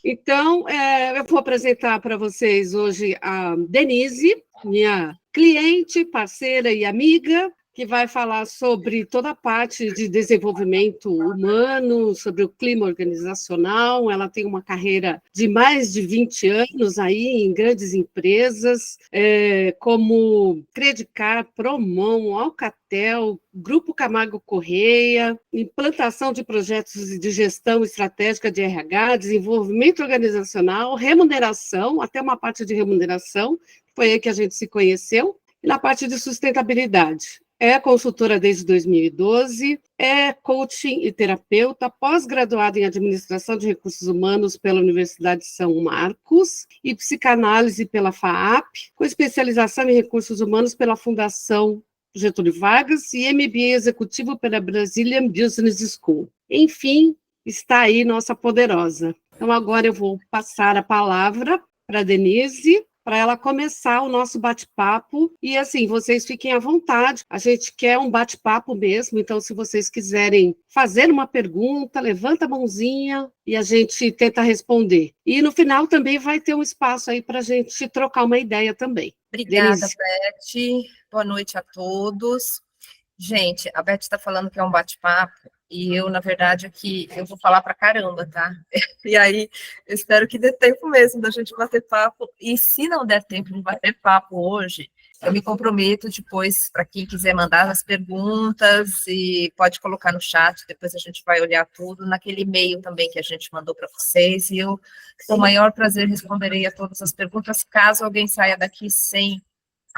Então, eu vou apresentar para vocês hoje a Denise, minha cliente, parceira e amiga, que vai falar sobre toda a parte de desenvolvimento humano, sobre o clima organizacional. Ela tem uma carreira de mais de 20 anos aí em grandes empresas, como Credicar, Promon, Alcatel, Grupo Camargo Correia, implantação de projetos de gestão estratégica de RH, desenvolvimento organizacional, remuneração, até uma parte de remuneração, foi aí que a gente se conheceu, e na parte de sustentabilidade. É consultora desde 2012, é coaching e terapeuta, pós-graduada em Administração de Recursos Humanos pela Universidade de São Marcos e psicanálise pela FAAP, com especialização em Recursos Humanos pela Fundação Getúlio Vargas e MBA executivo pela Brazilian Business School. Enfim, está aí nossa poderosa. Então, agora eu vou passar a palavra para a Denise, para ela começar o nosso bate-papo. E, assim, vocês fiquem à vontade. A gente quer um bate-papo mesmo, então, se vocês quiserem fazer uma pergunta, levanta a mãozinha e a gente tenta responder. E, no final, também vai ter um espaço aí para a gente trocar uma ideia também. Obrigada, Denise. Beth. Boa noite a todos. Gente, a Beth está falando que é um bate-papo, e eu, na verdade, aqui, eu vou falar pra caramba, tá? E aí, eu espero que dê tempo mesmo da gente bater papo, e se não der tempo de bater papo hoje, eu me comprometo depois, para quem quiser mandar as perguntas, e pode colocar no chat, depois a gente vai olhar tudo, naquele e-mail também que a gente mandou para vocês, e eu, com o maior prazer, responderei a todas as perguntas, caso alguém saia daqui sem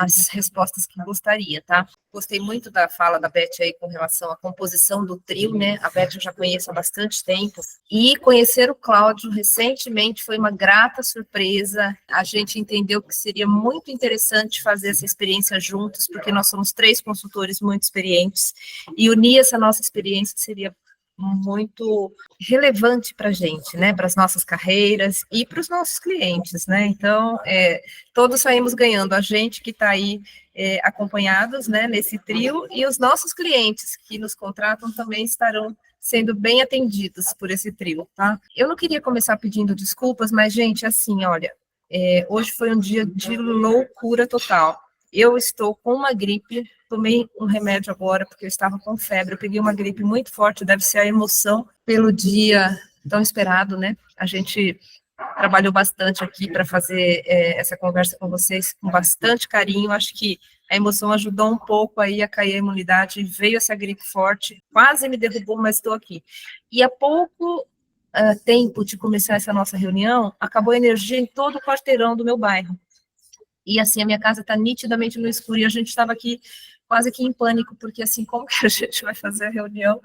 as respostas que gostaria, tá? Gostei muito da fala da Beth aí com relação à composição do trio, né? A Beth eu já conheço há bastante tempo, e conhecer o Cláudio recentemente foi uma grata surpresa. A gente entendeu que seria muito interessante fazer essa experiência juntos, porque nós somos 3 consultores muito experientes, e unir essa nossa experiência seria muito relevante para a gente, né, para as nossas carreiras e para os nossos clientes, né, então, todos saímos ganhando, a gente que está aí acompanhados, né, nesse trio, e os nossos clientes que nos contratam também estarão sendo bem atendidos por esse trio, tá? Eu não queria começar pedindo desculpas, mas, gente, assim, olha, hoje foi um dia de loucura total. Eu estou com uma gripe, tomei um remédio agora, porque eu estava com febre, eu peguei uma gripe muito forte, deve ser a emoção pelo dia tão esperado, né? A gente trabalhou bastante aqui para fazer essa conversa com vocês com bastante carinho, acho que a emoção ajudou um pouco aí a cair a imunidade, veio essa gripe forte, quase me derrubou, mas estou aqui. E há pouco tempo de começar essa nossa reunião, acabou a energia em todo o quarteirão do meu bairro. E assim, a minha casa está nitidamente no escuro, e a gente estava aqui quase que em pânico, porque assim, como que a gente vai fazer a reunião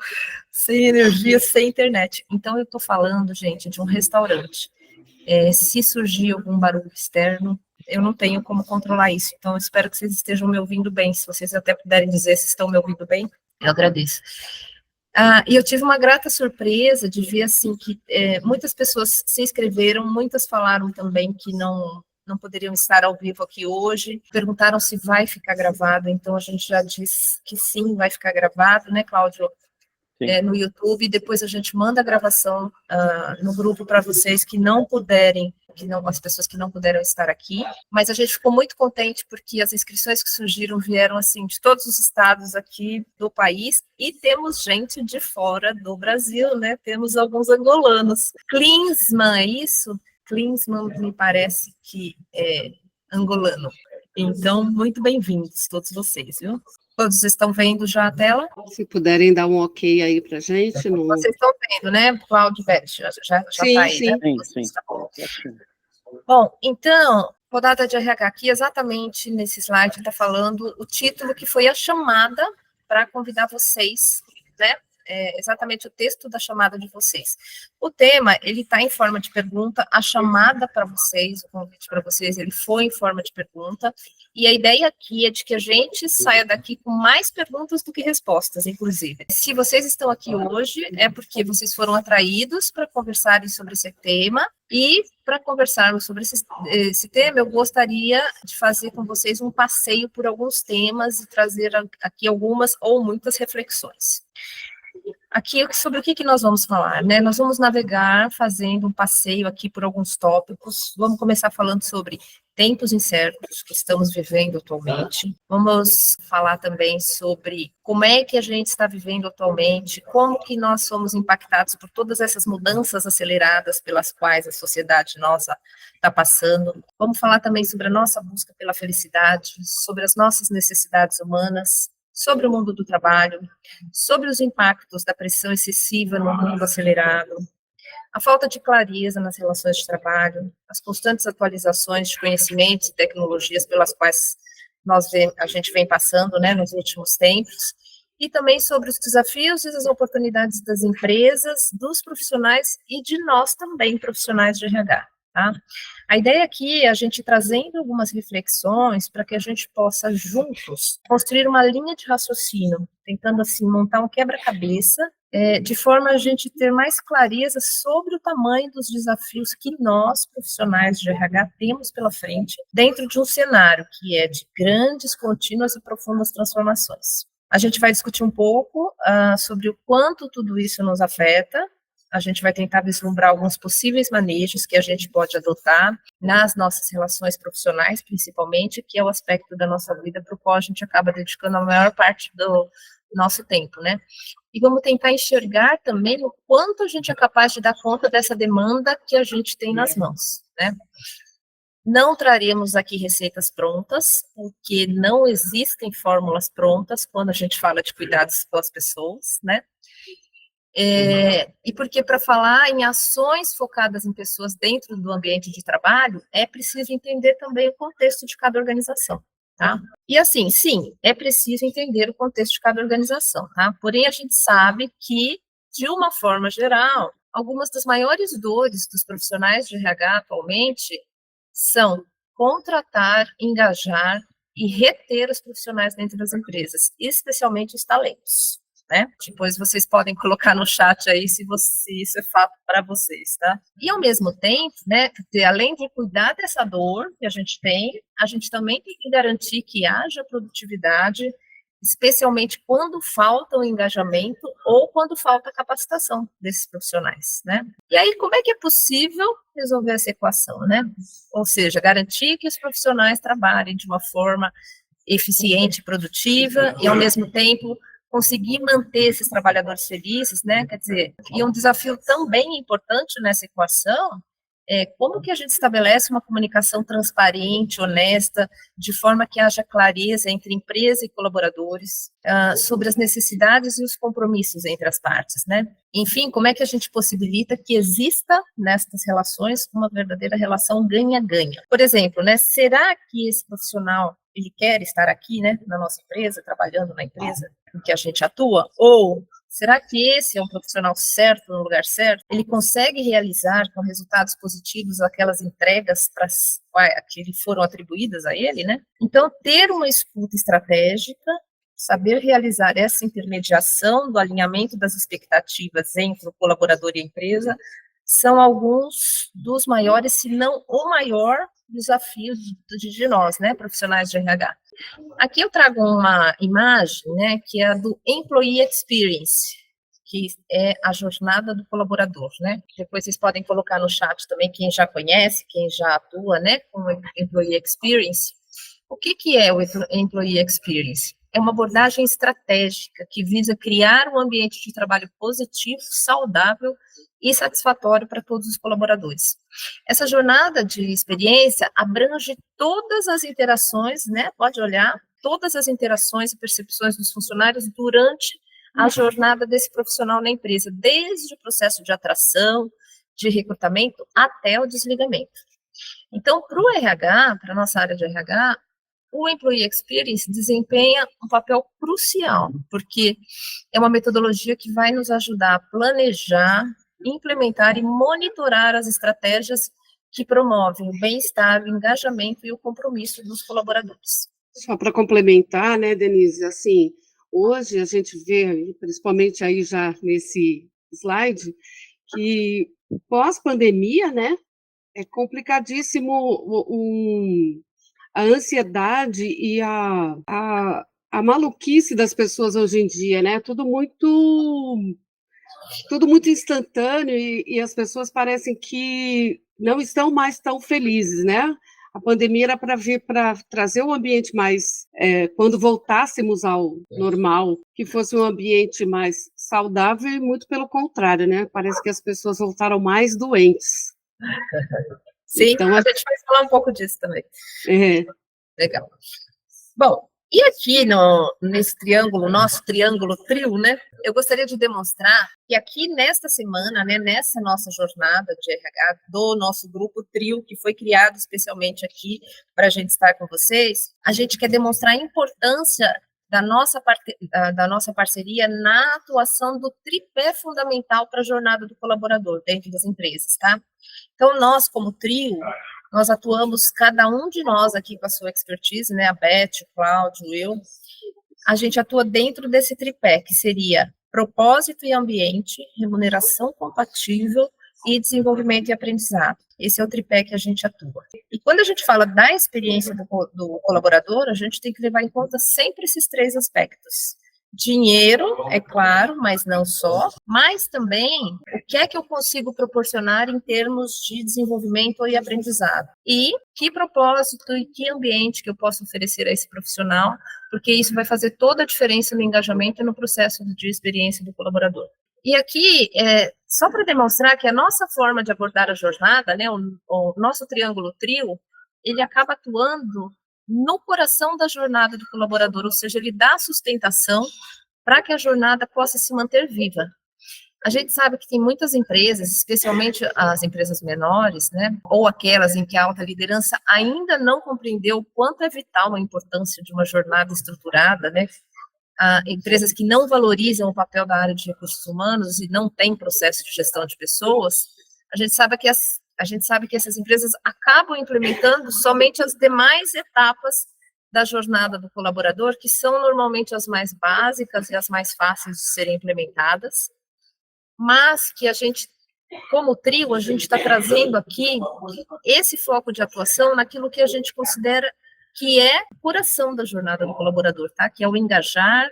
sem energia, sem internet? Então, eu estou falando, gente, de um restaurante. Se surgir algum barulho externo, eu não tenho como controlar isso. Então, eu espero que vocês estejam me ouvindo bem. Se vocês até puderem dizer se estão me ouvindo bem, eu agradeço. E eu tive uma grata surpresa de ver, assim, que muitas pessoas se inscreveram, muitas falaram também que não poderiam estar ao vivo aqui hoje, perguntaram se vai ficar gravado, então a gente já disse que sim, vai ficar gravado, né, Cláudio? No YouTube, depois a gente manda a gravação no grupo para vocês que não puderem, as pessoas que não puderam estar aqui, mas a gente ficou muito contente porque as inscrições que surgiram vieram, assim, de todos os estados aqui do país, e temos gente de fora do Brasil, né, temos alguns angolanos. Klinsmann, é isso? Klinsmann me parece que é angolano. Então, muito bem-vindos todos vocês, viu? Todos estão vendo já a tela? Se puderem dar um ok aí para a gente. No... Vocês estão vendo, né, Cláudio, Beth? Já está aí, sim. né? Sim. Bom, então, rodada de RH aqui, exatamente nesse slide está falando o título que foi a chamada para convidar vocês, né? Exatamente o texto da chamada de vocês. O tema, ele está em forma de pergunta, a chamada para vocês, o convite para vocês, ele foi em forma de pergunta, e a ideia aqui é de que a gente saia daqui com mais perguntas do que respostas, inclusive. Se vocês estão aqui hoje, é porque vocês foram atraídos para conversarem sobre esse tema, e para conversarmos sobre esse tema, eu gostaria de fazer com vocês um passeio por alguns temas e trazer aqui algumas ou muitas reflexões. Aqui, sobre o que nós vamos falar, né? Nós vamos navegar fazendo um passeio aqui por alguns tópicos. Vamos começar falando sobre tempos incertos que estamos vivendo atualmente. Vamos falar também sobre como é que a gente está vivendo atualmente, como que nós somos impactados por todas essas mudanças aceleradas pelas quais a sociedade nossa está passando. Vamos falar também sobre a nossa busca pela felicidade, sobre as nossas necessidades humanas, sobre o mundo do trabalho, sobre os impactos da pressão excessiva no mundo acelerado, a falta de clareza nas relações de trabalho, as constantes atualizações de conhecimentos e tecnologias pelas quais a gente vem passando, né, nos últimos tempos, e também sobre os desafios e as oportunidades das empresas, dos profissionais e de nós também, profissionais de RH. Tá? A ideia aqui é a gente trazendo algumas reflexões para que a gente possa juntos construir uma linha de raciocínio, tentando assim montar um quebra-cabeça, de forma a gente ter mais clareza sobre o tamanho dos desafios que nós, profissionais de RH, temos pela frente, dentro de um cenário que é de grandes, contínuas e profundas transformações. A gente vai discutir um pouco sobre o quanto tudo isso nos afeta. A gente vai tentar vislumbrar alguns possíveis manejos que a gente pode adotar nas nossas relações profissionais, principalmente, que é o aspecto da nossa vida para o qual a gente acaba dedicando a maior parte do nosso tempo, né? E vamos tentar enxergar também o quanto a gente é capaz de dar conta dessa demanda que a gente tem nas mãos, né? Não traremos aqui receitas prontas, porque não existem fórmulas prontas quando a gente fala de cuidados com as pessoas, né? E porque para falar em ações focadas em pessoas dentro do ambiente de trabalho, é preciso entender também o contexto de cada organização, tá? E assim, sim, é preciso entender o contexto de cada organização, tá? Porém, a gente sabe que, de uma forma geral, algumas das maiores dores dos profissionais de RH atualmente são contratar, engajar e reter os profissionais dentro das empresas, especialmente os talentos. Né? Depois vocês podem colocar no chat aí se isso é fato para vocês, tá? E ao mesmo tempo, né, além de cuidar dessa dor que a gente também tem que garantir que haja produtividade, especialmente quando falta o engajamento ou quando falta a capacitação desses profissionais, né? E aí, como é que é possível resolver essa equação, né? Ou seja, garantir que os profissionais trabalhem de uma forma eficiente e produtiva e, ao mesmo tempo, conseguir manter esses trabalhadores felizes, né? Quer dizer, e um desafio também importante nessa equação é como que a gente estabelece uma comunicação transparente, honesta, de forma que haja clareza entre empresa e colaboradores, sobre as necessidades e os compromissos entre as partes, né? Enfim, como é que a gente possibilita que exista nestas relações uma verdadeira relação ganha-ganha? Por exemplo, né? Será que esse profissional ele quer estar aqui, né, na nossa empresa, trabalhando na empresa em que a gente atua? Ou será que esse é um profissional certo, no lugar certo? Ele consegue realizar com resultados positivos aquelas entregas que lhe foram atribuídas a ele, né? Então, ter uma escuta estratégica, saber realizar essa intermediação do alinhamento das expectativas entre o colaborador e a empresa, são alguns dos maiores, se não o maior, desafio de nós, né, profissionais de RH. Aqui eu trago uma imagem, né, que é a do Employee Experience, que é a jornada do colaborador, né. Depois vocês podem colocar no chat também quem já conhece, quem já atua, né, com o Employee Experience. O que é o Employee Experience? É uma abordagem estratégica que visa criar um ambiente de trabalho positivo, saudável e satisfatório para todos os colaboradores. Essa jornada de experiência abrange todas as interações, né? Pode olhar, todas as interações e percepções dos funcionários durante a jornada desse profissional na empresa, desde o processo de atração, de recrutamento, até o desligamento. Então, para o RH, para a nossa área de RH, o Employee Experience desempenha um papel crucial, porque é uma metodologia que vai nos ajudar a planejar, implementar e monitorar as estratégias que promovem o bem-estar, o engajamento e o compromisso dos colaboradores. Só para complementar, né, Denise, assim, hoje a gente vê, principalmente aí já nesse slide, que pós-pandemia, né, é complicadíssimo a ansiedade e a maluquice das pessoas hoje em dia, né? Tudo muito tudo muito instantâneo e as pessoas parecem que não estão mais tão felizes, né? A pandemia era para vir para trazer um ambiente mais, quando voltássemos ao normal, que fosse um ambiente mais saudável e muito pelo contrário, né? Parece que as pessoas voltaram mais doentes. Sim, Então, a gente vai falar um pouco disso também. é, Legal. Bom, e aqui nesse triângulo, nosso triângulo trio, né? Eu gostaria de demonstrar que aqui nesta semana, né, nessa nossa jornada de RH do nosso grupo trio, que foi criado especialmente aqui para a gente estar com vocês, a gente quer demonstrar a importância da nossa parceria na atuação do tripé fundamental para a jornada do colaborador dentro das empresas, tá? Então, nós, como trio, nós atuamos, cada um de nós aqui com a sua expertise, né, a Beth, o Cláudio, eu, a gente atua dentro desse tripé, que seria propósito e ambiente, remuneração compatível e desenvolvimento e aprendizado. Esse é o tripé que a gente atua. E quando a gente fala da experiência do colaborador, a gente tem que levar em conta sempre esses três aspectos. Dinheiro, é claro, mas não só, mas também o que é que eu consigo proporcionar em termos de desenvolvimento e aprendizado. E que propósito e que ambiente que eu posso oferecer a esse profissional, porque isso vai fazer toda a diferença no engajamento e no processo de experiência do colaborador. E aqui, só para demonstrar que a nossa forma de abordar a jornada, né, o nosso triângulo trio, ele acaba atuando no coração da jornada do colaborador, ou seja, ele dá sustentação para que a jornada possa se manter viva. A gente sabe que tem muitas empresas, especialmente as empresas menores, né, ou aquelas em que a alta liderança ainda não compreendeu o quanto é vital a importância de uma jornada estruturada, né, empresas que não valorizam o papel da área de recursos humanos e não têm processo de gestão de pessoas. A gente sabe que essas empresas acabam implementando somente as demais etapas da jornada do colaborador, que são normalmente as mais básicas e as mais fáceis de serem implementadas, mas que a gente, como trio, a gente está trazendo aqui esse foco de atuação naquilo que a gente considera que é o coração da jornada do colaborador, tá? Que é o engajar,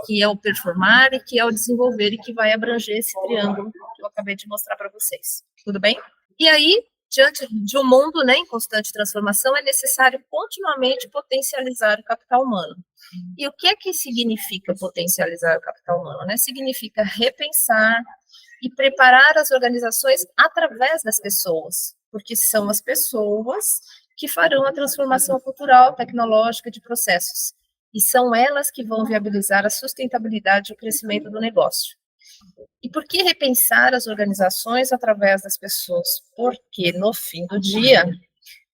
que é o performar e que é o desenvolver e que vai abranger esse triângulo que eu acabei de mostrar para vocês. Tudo bem? E aí, diante de um mundo, né, em constante transformação, é necessário continuamente potencializar o capital humano. E o que é que significa potencializar o capital humano? Né? Significa repensar e preparar as organizações através das pessoas, porque são as pessoas que farão a transformação cultural, tecnológica de processos, e são elas que vão viabilizar a sustentabilidade e o crescimento do negócio. E por que repensar as organizações através das pessoas? Porque, no fim do dia,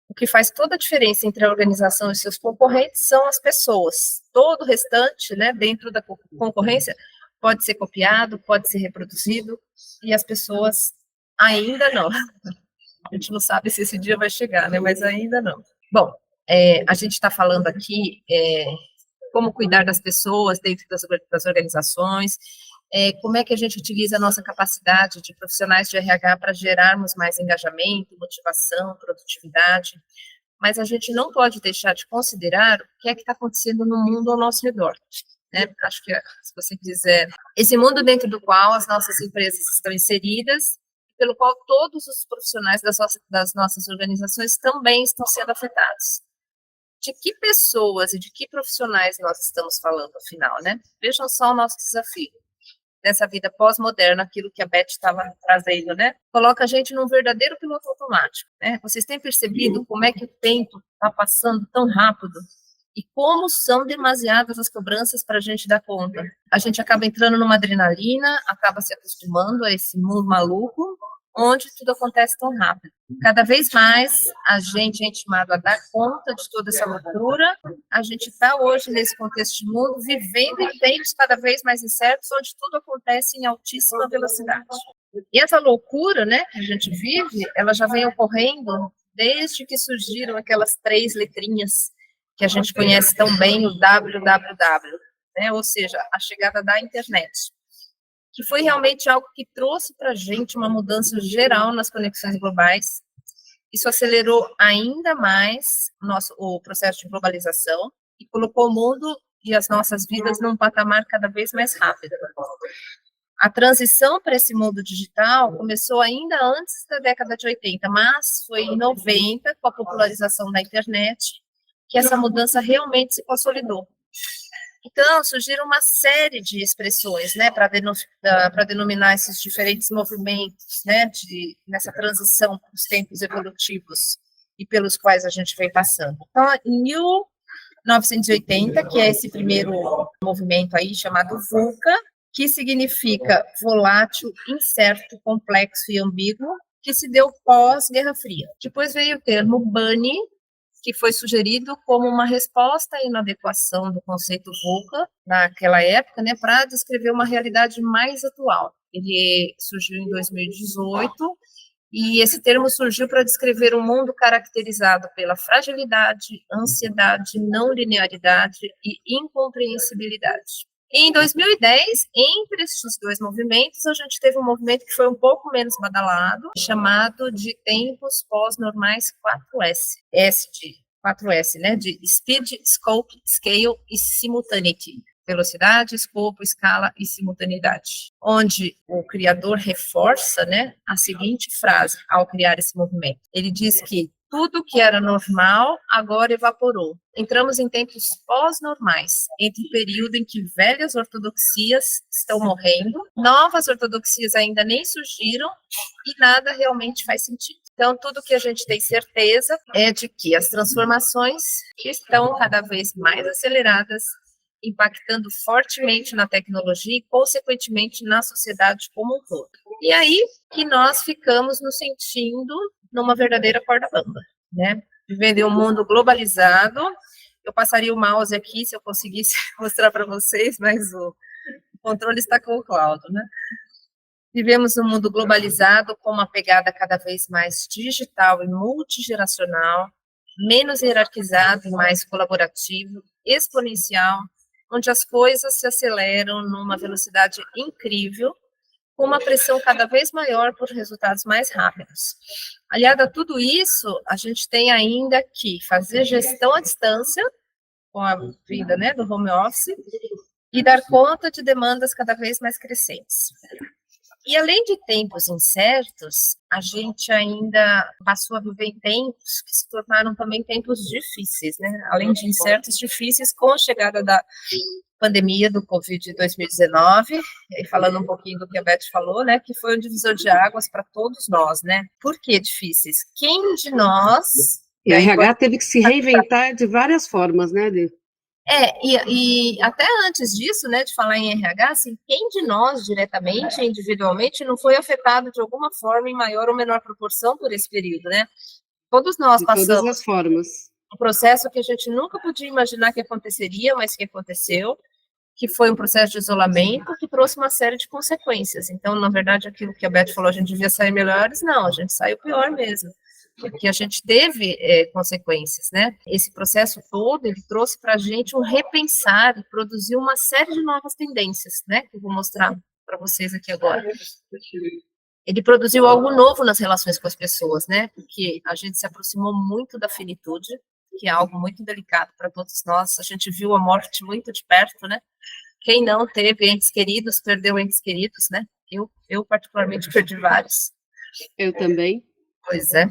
o que faz toda a diferença entre a organização e seus concorrentes são as pessoas. Todo o restante, né, dentro da concorrência, pode ser copiado, pode ser reproduzido, e as pessoas ainda não. A gente não sabe se esse dia vai chegar, né, mas ainda não. Bom, a gente está falando aqui como cuidar das pessoas dentro das organizações, como é que a gente utiliza a nossa capacidade de profissionais de RH para gerarmos mais engajamento, motivação, produtividade, mas a gente não pode deixar de considerar o que é que está acontecendo no mundo ao nosso redor. Né? Acho que, se você quiser, esse mundo dentro do qual as nossas empresas estão inseridas, pelo qual todos os profissionais das nossas organizações também estão sendo afetados. De que pessoas e de que profissionais nós estamos falando, afinal, né? Vejam só o nosso desafio dessa vida pós-moderna, aquilo que a Beth estava trazendo, né? Coloca a gente num verdadeiro piloto automático, né? Vocês têm percebido como é que o tempo está passando tão rápido e como são demasiadas as cobranças para a gente dar conta. A gente acaba entrando numa adrenalina, acaba se acostumando a esse mundo maluco, onde tudo acontece tão rápido. Cada vez mais a gente é intimado a dar conta de toda essa loucura. A gente está hoje nesse contexto de mundo, vivendo em tempos cada vez mais incertos, onde tudo acontece em altíssima velocidade. E essa loucura, né, que a gente vive, ela já vem ocorrendo desde que surgiram aquelas 3 letrinhas que a gente conhece tão bem, o www, né, ou seja, a chegada da internet, que foi realmente algo que trouxe para a gente uma mudança geral nas conexões globais. Isso acelerou ainda mais o processo de globalização e colocou o mundo e as nossas vidas num patamar cada vez mais rápido. A transição para esse mundo digital começou ainda antes da década de 80, mas foi em 90, com a popularização da internet, que essa mudança realmente se consolidou. Então, surgiram uma série de expressões, né, para denominar esses diferentes movimentos, né, nessa transição para os tempos evolutivos e pelos quais a gente vem passando. Então, em 1980, que é esse primeiro movimento aí, chamado VUCA, que significa volátil, incerto, complexo e ambíguo, que se deu pós-Guerra Fria. Depois veio o termo BUNny, que foi sugerido como uma resposta à inadequação do conceito VUCA naquela época, né, para descrever uma realidade mais atual. Ele surgiu em 2018 e esse termo surgiu para descrever um mundo caracterizado pela fragilidade, ansiedade, não linearidade e incompreensibilidade. Em 2010, entre esses dois movimentos, a gente teve um movimento que foi um pouco menos badalado, chamado de tempos pós-normais 4S. 4S, né? De Speed, Scope, Scale e Simultaneity. Velocidade, escopo, escala e simultaneidade. Onde o criador reforça, né, a seguinte frase ao criar esse movimento. Ele diz que tudo que era normal agora evaporou. Entramos em tempos pós-normais, entre o período em que velhas ortodoxias estão morrendo, novas ortodoxias ainda nem surgiram e nada realmente faz sentido. Então, tudo que a gente tem certeza é de que as transformações estão cada vez mais aceleradas, impactando fortemente na tecnologia e, consequentemente, na sociedade como um todo. E aí que nós ficamos nos sentindo numa verdadeira corda bamba, né? Vivendo em um mundo globalizado. Eu passaria o mouse aqui se eu conseguisse mostrar para vocês, mas o controle está com o Cláudio, né? Vivemos num mundo globalizado com uma pegada cada vez mais digital e multigeracional, menos hierarquizado e mais colaborativo, exponencial, onde as coisas se aceleram numa velocidade incrível, com uma pressão cada vez maior por resultados mais rápidos. Aliado a tudo isso, a gente tem ainda que fazer gestão à distância, com a vinda, né, do home office, e dar conta de demandas cada vez mais crescentes. E além de tempos incertos, a gente ainda passou a viver em tempos que se tornaram também tempos difíceis, né? Além de incertos, difíceis com a chegada da pandemia do Covid 2019, e falando um pouquinho do que a Beth falou, né, que foi um divisor de águas para todos nós, né? Por que difíceis? Quem de nós... E a RH teve que se reinventar de várias formas, né, Dê? E até antes disso, né, de falar em RH, assim, quem de nós, diretamente, individualmente, não foi afetado de alguma forma, em maior ou menor proporção, por esse período, né? Todos nós passamos. De todas as formas. Um processo que a gente nunca podia imaginar que aconteceria, mas que aconteceu, que foi um processo de isolamento, que trouxe uma série de consequências. Então, na verdade, aquilo que a Beth falou, a gente devia sair melhores, não, a gente saiu pior mesmo. Porque a gente teve consequências, né? Esse processo todo, ele trouxe para a gente um repensar e produziu uma série de novas tendências, né? Que eu vou mostrar para vocês aqui agora. Ele produziu algo novo nas relações com as pessoas, né? Porque a gente se aproximou muito da finitude, que é algo muito delicado para todos nós. A gente viu a morte muito de perto, né? Quem não teve entes queridos, perdeu entes queridos, né? Eu particularmente perdi vários. Eu também. Pois é.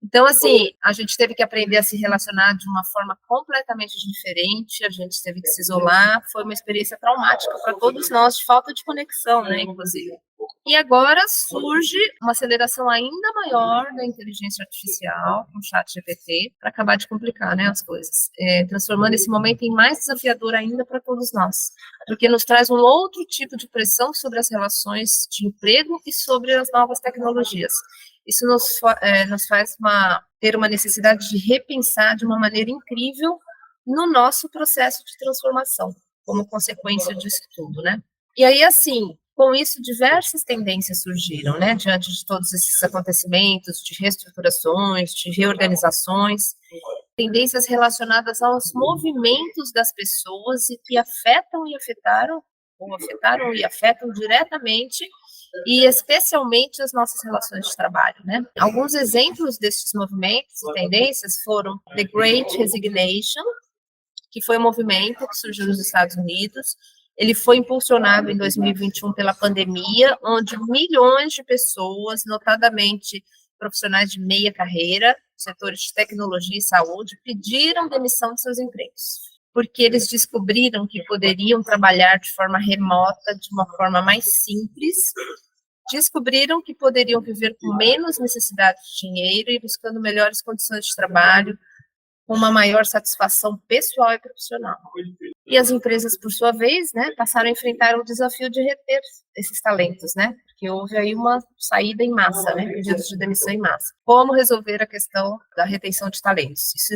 Então, assim, a gente teve que aprender a se relacionar de uma forma completamente diferente, a gente teve que se isolar, foi uma experiência traumática para todos nós, de falta de conexão, né, inclusive. E agora surge uma aceleração ainda maior da inteligência artificial, com o ChatGPT, para acabar de complicar, né, as coisas, transformando esse momento em mais desafiador ainda para todos nós, porque nos traz um outro tipo de pressão sobre as relações de emprego e sobre as novas tecnologias. Isso nos faz ter uma necessidade de repensar de uma maneira incrível no nosso processo de transformação, como consequência disso tudo, né? E aí, assim, com isso, diversas tendências surgiram, né? Diante de todos esses acontecimentos, de reestruturações, de reorganizações, tendências relacionadas aos movimentos das pessoas e que afetaram e afetam diretamente e especialmente as nossas relações de trabalho, né? Alguns exemplos desses movimentos e tendências foram The Great Resignation, que foi um movimento que surgiu nos Estados Unidos. Ele foi impulsionado em 2021 pela pandemia, onde milhões de pessoas, notadamente profissionais de meia carreira, setores de tecnologia e saúde, pediram demissão de seus empregos, porque eles descobriram que poderiam trabalhar de forma remota, de uma forma mais simples, descobriram que poderiam viver com menos necessidade de dinheiro e buscando melhores condições de trabalho, com uma maior satisfação pessoal e profissional. E as empresas, por sua vez, né, passaram a enfrentar o desafio de reter esses talentos, né, porque houve aí uma saída em massa, né, pedidos de demissão em massa. Como resolver a questão da retenção de talentos? Isso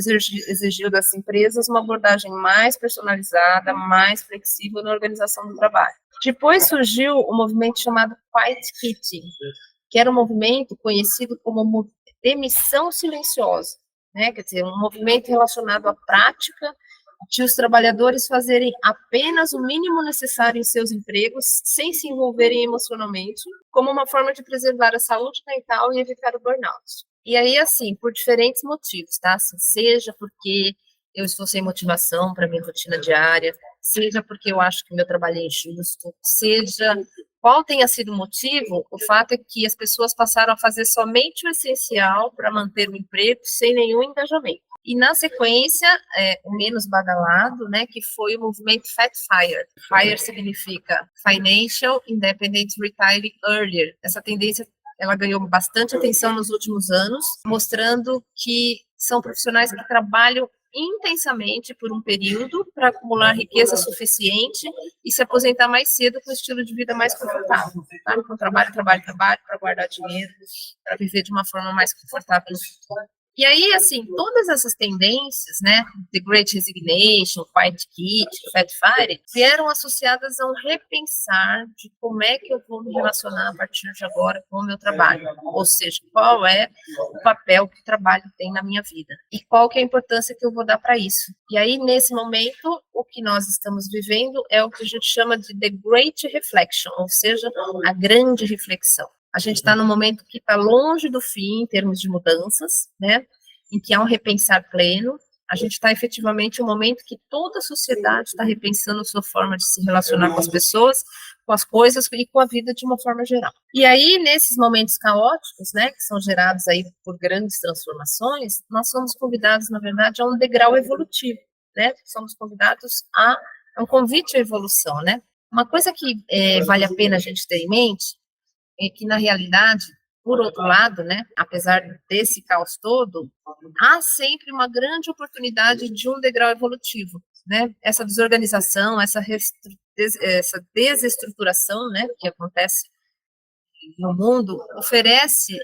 exigiu das empresas uma abordagem mais personalizada, mais flexível na organização do trabalho. Depois surgiu um movimento chamado Quiet Quitting, que era um movimento conhecido como demissão silenciosa, né? Quer dizer, um movimento relacionado à prática de os trabalhadores fazerem apenas o mínimo necessário em seus empregos, sem se envolverem emocionalmente, como uma forma de preservar a saúde mental e evitar o burnout. E aí, assim, por diferentes motivos, tá? Assim, seja porque eu estou sem motivação para minha rotina diária, seja porque eu acho que meu trabalho é injusto, seja qual tenha sido o motivo, o fato é que as pessoas passaram a fazer somente o essencial para manter o emprego sem nenhum engajamento. E, na sequência, o menos badalado, né, que foi o movimento Fat FIRE. FIRE significa Financial Independent Retiring Earlier. Essa tendência ela ganhou bastante atenção nos últimos anos, mostrando que são profissionais que trabalham intensamente por um período para acumular riqueza suficiente e se aposentar mais cedo com um estilo de vida mais confortável. Tá? Então, trabalho para guardar dinheiro, para viver de uma forma mais confortável no futuro. E aí, assim, todas essas tendências, né, The Great Resignation, Quiet Quitting, Fat FIRE, vieram associadas a um repensar de como é que eu vou me relacionar a partir de agora com o meu trabalho, ou seja, qual é o papel que o trabalho tem na minha vida e qual que é a importância que eu vou dar para isso. E aí, nesse momento, o que nós estamos vivendo é o que a gente chama de The Great Reflection, ou seja, a grande reflexão. A gente está num momento que está longe do fim em termos de mudanças, né? Em que há um repensar pleno. A gente está efetivamente em um momento que toda a sociedade está repensando sua forma de se relacionar com as pessoas, com as coisas e com a vida de uma forma geral. E aí, nesses momentos caóticos, né, que são gerados aí por grandes transformações, nós somos convidados, na verdade, a um degrau evolutivo, né? Somos convidados a um convite à evolução, né? Uma coisa que vale a pena a gente ter em mente é que, na realidade, por outro lado, né, apesar desse caos todo, há sempre uma grande oportunidade de um degrau evolutivo, né? Essa desorganização, essa desestruturação, né, que acontece no mundo, oferece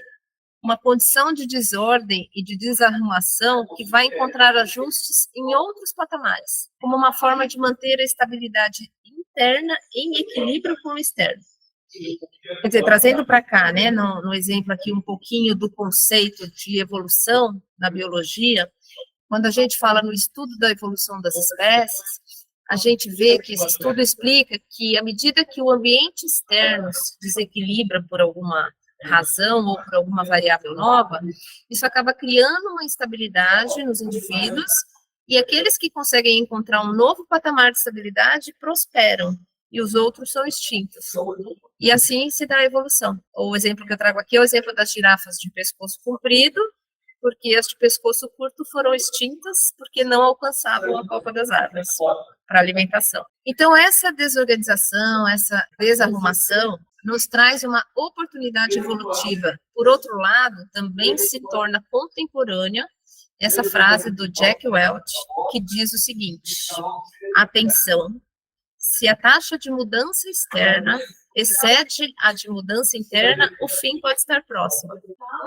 uma condição de desordem e de desarrumação que vai encontrar ajustes em outros patamares, como uma forma de manter a estabilidade interna em equilíbrio com o externo. Quer dizer, trazendo para cá, né, no exemplo aqui um pouquinho do conceito de evolução na biologia, quando a gente fala no estudo da evolução das espécies, a gente vê que esse estudo explica que à medida que o ambiente externo se desequilibra por alguma razão ou por alguma variável nova, isso acaba criando uma instabilidade nos indivíduos e aqueles que conseguem encontrar um novo patamar de estabilidade prosperam e os outros são extintos. E assim se dá a evolução. O exemplo que eu trago aqui é o exemplo das girafas de pescoço comprido, porque as de pescoço curto foram extintas porque não alcançavam a copa das árvores para alimentação. Então, essa desorganização, essa desarrumação, nos traz uma oportunidade evolutiva. Por outro lado, também se torna contemporânea essa frase do Jack Welch, que diz o seguinte: atenção, se a taxa de mudança externa excede a de mudança interna, o fim pode estar próximo.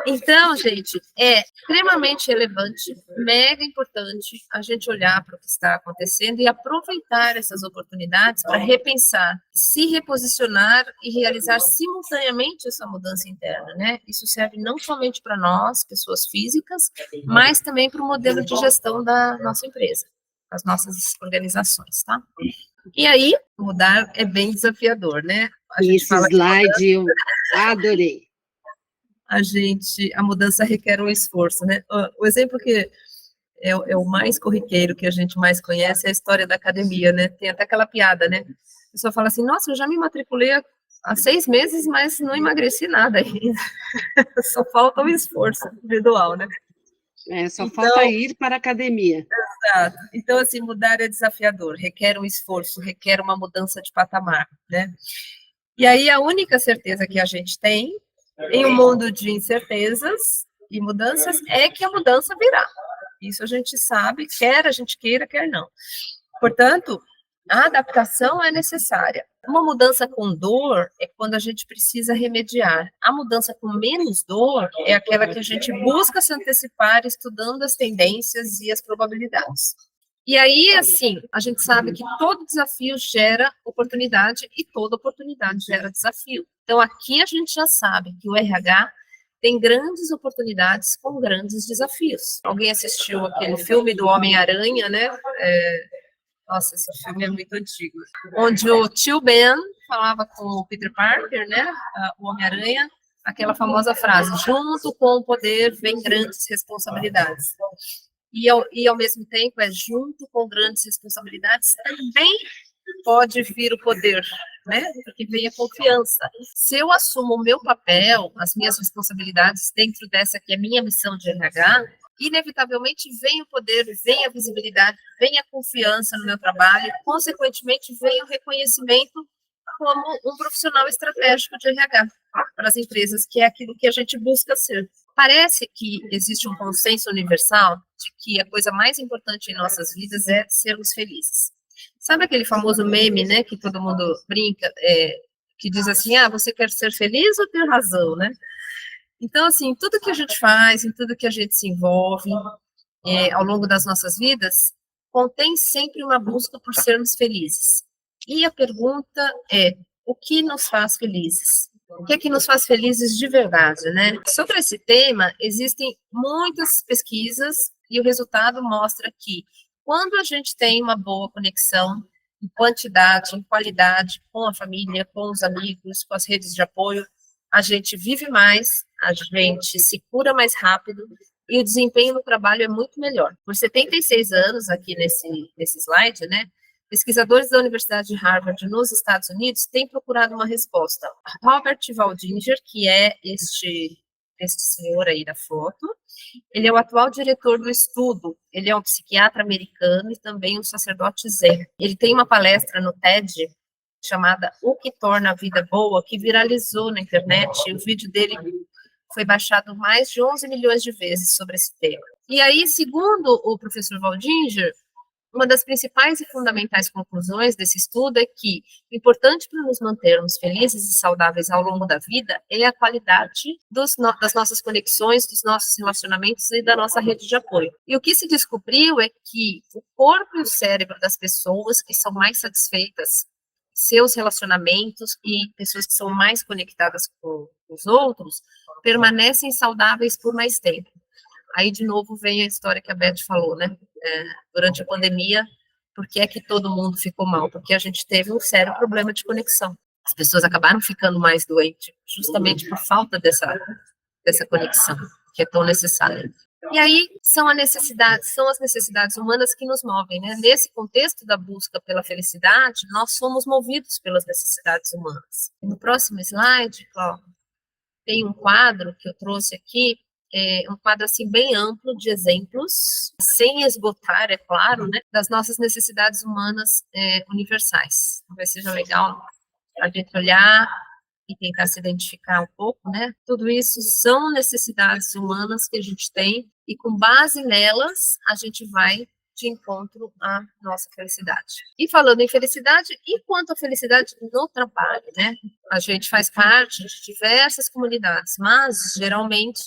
Então, gente, é extremamente relevante, mega importante a gente olhar para o que está acontecendo e aproveitar essas oportunidades para repensar, se reposicionar e realizar simultaneamente essa mudança interna, né? Isso serve não somente para nós, pessoas físicas, mas também para o modelo de gestão da nossa empresa, das nossas organizações, tá? E aí, mudar é bem desafiador, né? Esse slide eu adorei. A mudança requer um esforço, né? O exemplo que é o mais corriqueiro, que a gente mais conhece, é a história da academia, né? Tem até aquela piada, né? A pessoa fala assim, nossa, eu já me matriculei há 6 meses, mas não emagreci nada ainda. Só falta o esforço individual, né? Só falta ir para a academia. Exato. Então, assim, mudar é desafiador, requer um esforço, requer uma mudança de patamar, né? E aí, a única certeza que a gente tem, em um mundo de incertezas e mudanças, é que a mudança virá. Isso a gente sabe, quer a gente queira, quer não. Portanto, a adaptação é necessária. Uma mudança com dor é quando a gente precisa remediar. A mudança com menos dor é aquela que a gente busca se antecipar, estudando as tendências e as probabilidades. E aí, assim, a gente sabe que todo desafio gera oportunidade e toda oportunidade gera desafio. Então, aqui a gente já sabe que o RH tem grandes oportunidades com grandes desafios. Alguém assistiu aquele filme do Homem-Aranha, né? Nossa, esse filme é muito antigo. Onde o tio Ben falava com o Peter Parker, né? O Homem-Aranha, aquela famosa frase: junto com o poder vem grandes responsabilidades. E ao mesmo tempo, junto com grandes responsabilidades também pode vir o poder, né? Porque vem a confiança. Se eu assumo o meu papel, as minhas responsabilidades dentro dessa que é minha missão de RH, inevitavelmente vem o poder, vem a visibilidade, vem a confiança no meu trabalho, consequentemente vem o reconhecimento como um profissional estratégico de RH para as empresas, que é aquilo que a gente busca ser. Parece que existe um consenso universal de que a coisa mais importante em nossas vidas é sermos felizes. Sabe aquele famoso meme, né, que todo mundo brinca, que diz assim, você quer ser feliz ou ter razão, né? Então, assim, tudo que a gente faz, em tudo que a gente se envolve ao longo das nossas vidas, contém sempre uma busca por sermos felizes. E a pergunta é, o que nos faz felizes? O que é que nos faz felizes de verdade, né? Sobre esse tema, existem muitas pesquisas e o resultado mostra que quando a gente tem uma boa conexão em quantidade, em qualidade, com a família, com os amigos, com as redes de apoio, a gente vive mais, a gente se cura mais rápido e o desempenho no trabalho é muito melhor. Por 76 anos, aqui nesse slide, né, pesquisadores da Universidade de Harvard, nos Estados Unidos, têm procurado uma resposta. Robert Waldinger, que é este senhor aí da foto, ele é o atual diretor do estudo, ele é um psiquiatra americano e também um sacerdote zen. Ele tem uma palestra no TED chamada O que Torna a Vida Boa, que viralizou na internet, e o vídeo dele foi baixado mais de 11 milhões de vezes sobre esse tema. E aí, segundo o professor Waldinger, uma das principais e fundamentais conclusões desse estudo é que o importante para nos mantermos felizes e saudáveis ao longo da vida é a qualidade das nossas conexões, dos nossos relacionamentos e da nossa rede de apoio. E o que se descobriu é que o corpo e o cérebro das pessoas que são mais satisfeitas, seus relacionamentos e pessoas que são mais conectadas com os outros, permanecem saudáveis por mais tempo. Aí, de novo, vem a história que a Beth falou, né? Durante a pandemia, por que é que todo mundo ficou mal? Porque a gente teve um sério problema de conexão. As pessoas acabaram ficando mais doentes, justamente por falta dessa conexão, que é tão necessária. E aí, são as necessidades humanas que nos movem, né? Nesse contexto da busca pela felicidade, nós somos movidos pelas necessidades humanas. No próximo slide, Cláudio, tem um quadro que eu trouxe aqui, um quadro assim bem amplo de exemplos, sem esgotar, é claro, né, das nossas necessidades humanas universais. Talvez seja legal a gente olhar e tentar se identificar um pouco, né? Tudo isso são necessidades humanas que a gente tem e com base nelas a gente vai de encontro à nossa felicidade. E falando em felicidade, e quanto à felicidade no trabalho, né? A gente faz parte de diversas comunidades, mas geralmente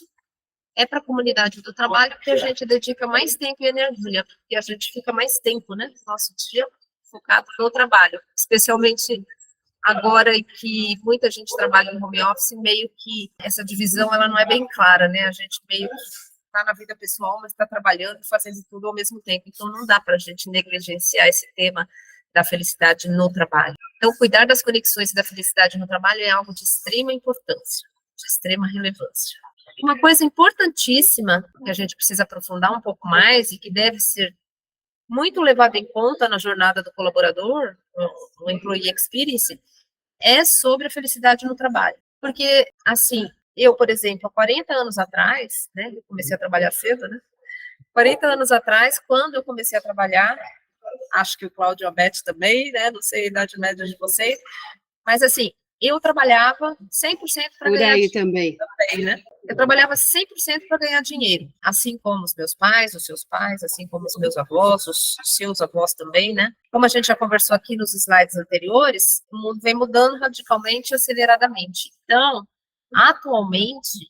é para a comunidade do trabalho que a gente dedica mais tempo e energia, porque a gente fica mais tempo, né, no nosso dia focado no trabalho, especialmente agora que muita gente trabalha em home office, meio que essa divisão ela não é bem clara, né, a gente meio que está na vida pessoal, mas está trabalhando e fazendo tudo ao mesmo tempo, então não dá para a gente negligenciar esse tema da felicidade no trabalho. Então, cuidar das conexões e da felicidade no trabalho é algo de extrema importância, de extrema relevância. Uma coisa importantíssima que a gente precisa aprofundar um pouco mais e que deve ser muito levado em conta na jornada do colaborador, no Employee Experience, é sobre a felicidade no trabalho. Porque, assim, eu, por exemplo, há 40 anos atrás, né, eu comecei a trabalhar cedo, né, 40 anos atrás, quando eu comecei a trabalhar, acho que o Cláudio e a Beth também, né, não sei a idade média de vocês, mas, assim, eu trabalhava 100% para Por ganhar aí dinheiro também. também, né? Eu trabalhava 100% para ganhar dinheiro, assim como os meus pais, os seus pais, assim como os meus avós, os seus avós também, né? Como a gente já conversou aqui nos slides anteriores, o mundo vem mudando radicalmente e aceleradamente. Então, atualmente,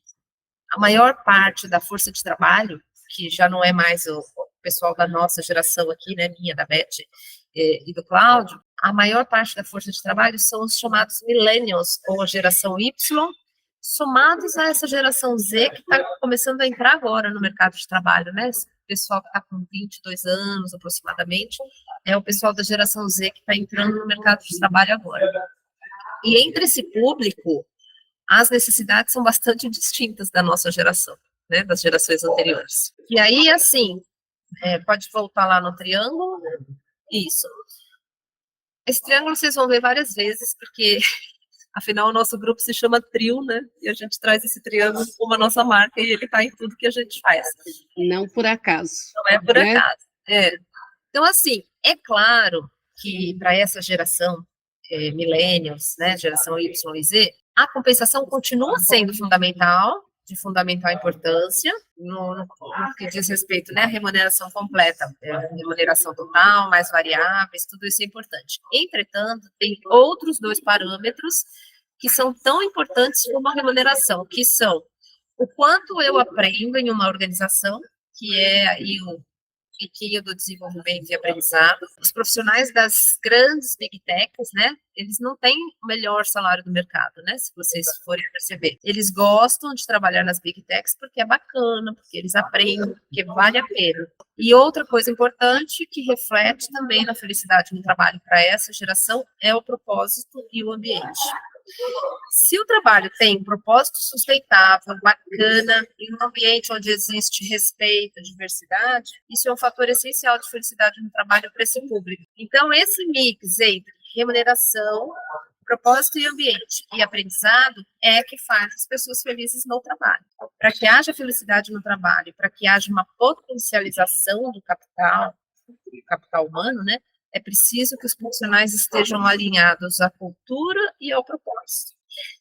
a maior parte da força de trabalho, que já não é mais o pessoal da nossa geração aqui, né, minha, da Beth e do Cláudio, a maior parte da força de trabalho são os chamados millennials, ou a geração Y, somados a essa geração Z que está começando a entrar agora no mercado de trabalho, né? Esse pessoal que está com 22 anos aproximadamente, é o pessoal da geração Z que está entrando no mercado de trabalho agora. E entre esse público, as necessidades são bastante distintas da nossa geração, né, das gerações anteriores. E aí, assim, pode voltar lá no triângulo, isso. Esse triângulo vocês vão ver várias vezes, porque, afinal, o nosso grupo se chama Trio, né, e a gente traz esse triângulo como a nossa marca, e ele está em tudo que a gente faz. Não por acaso. Não é por né? acaso. Então, assim, é claro que para essa geração, millennials, né, geração Y e Z, a compensação continua sendo fundamental, de fundamental importância, no que diz respeito, né, à remuneração completa, remuneração total, mais variáveis, tudo isso é importante. Entretanto, tem outros dois parâmetros que são tão importantes como a remuneração, que são o quanto eu aprendo em uma organização, que é aí o piquinho do desenvolvimento e aprendizado. Os profissionais das grandes big techs, né, eles não têm o melhor salário do mercado, né, se vocês forem perceber. Eles gostam de trabalhar nas big techs porque é bacana, porque eles aprendem, porque vale a pena. E outra coisa importante que reflete também na felicidade no trabalho para essa geração é o propósito e o ambiente. Se o trabalho tem um propósito sustentável, bacana, em um ambiente onde existe respeito, diversidade, isso é um fator essencial de felicidade no trabalho para esse público. Então, esse mix entre remuneração, propósito e ambiente e aprendizado é que faz as pessoas felizes no trabalho. Para que haja felicidade no trabalho, para que haja uma potencialização do capital humano, né? É preciso que os profissionais estejam alinhados à cultura e ao propósito.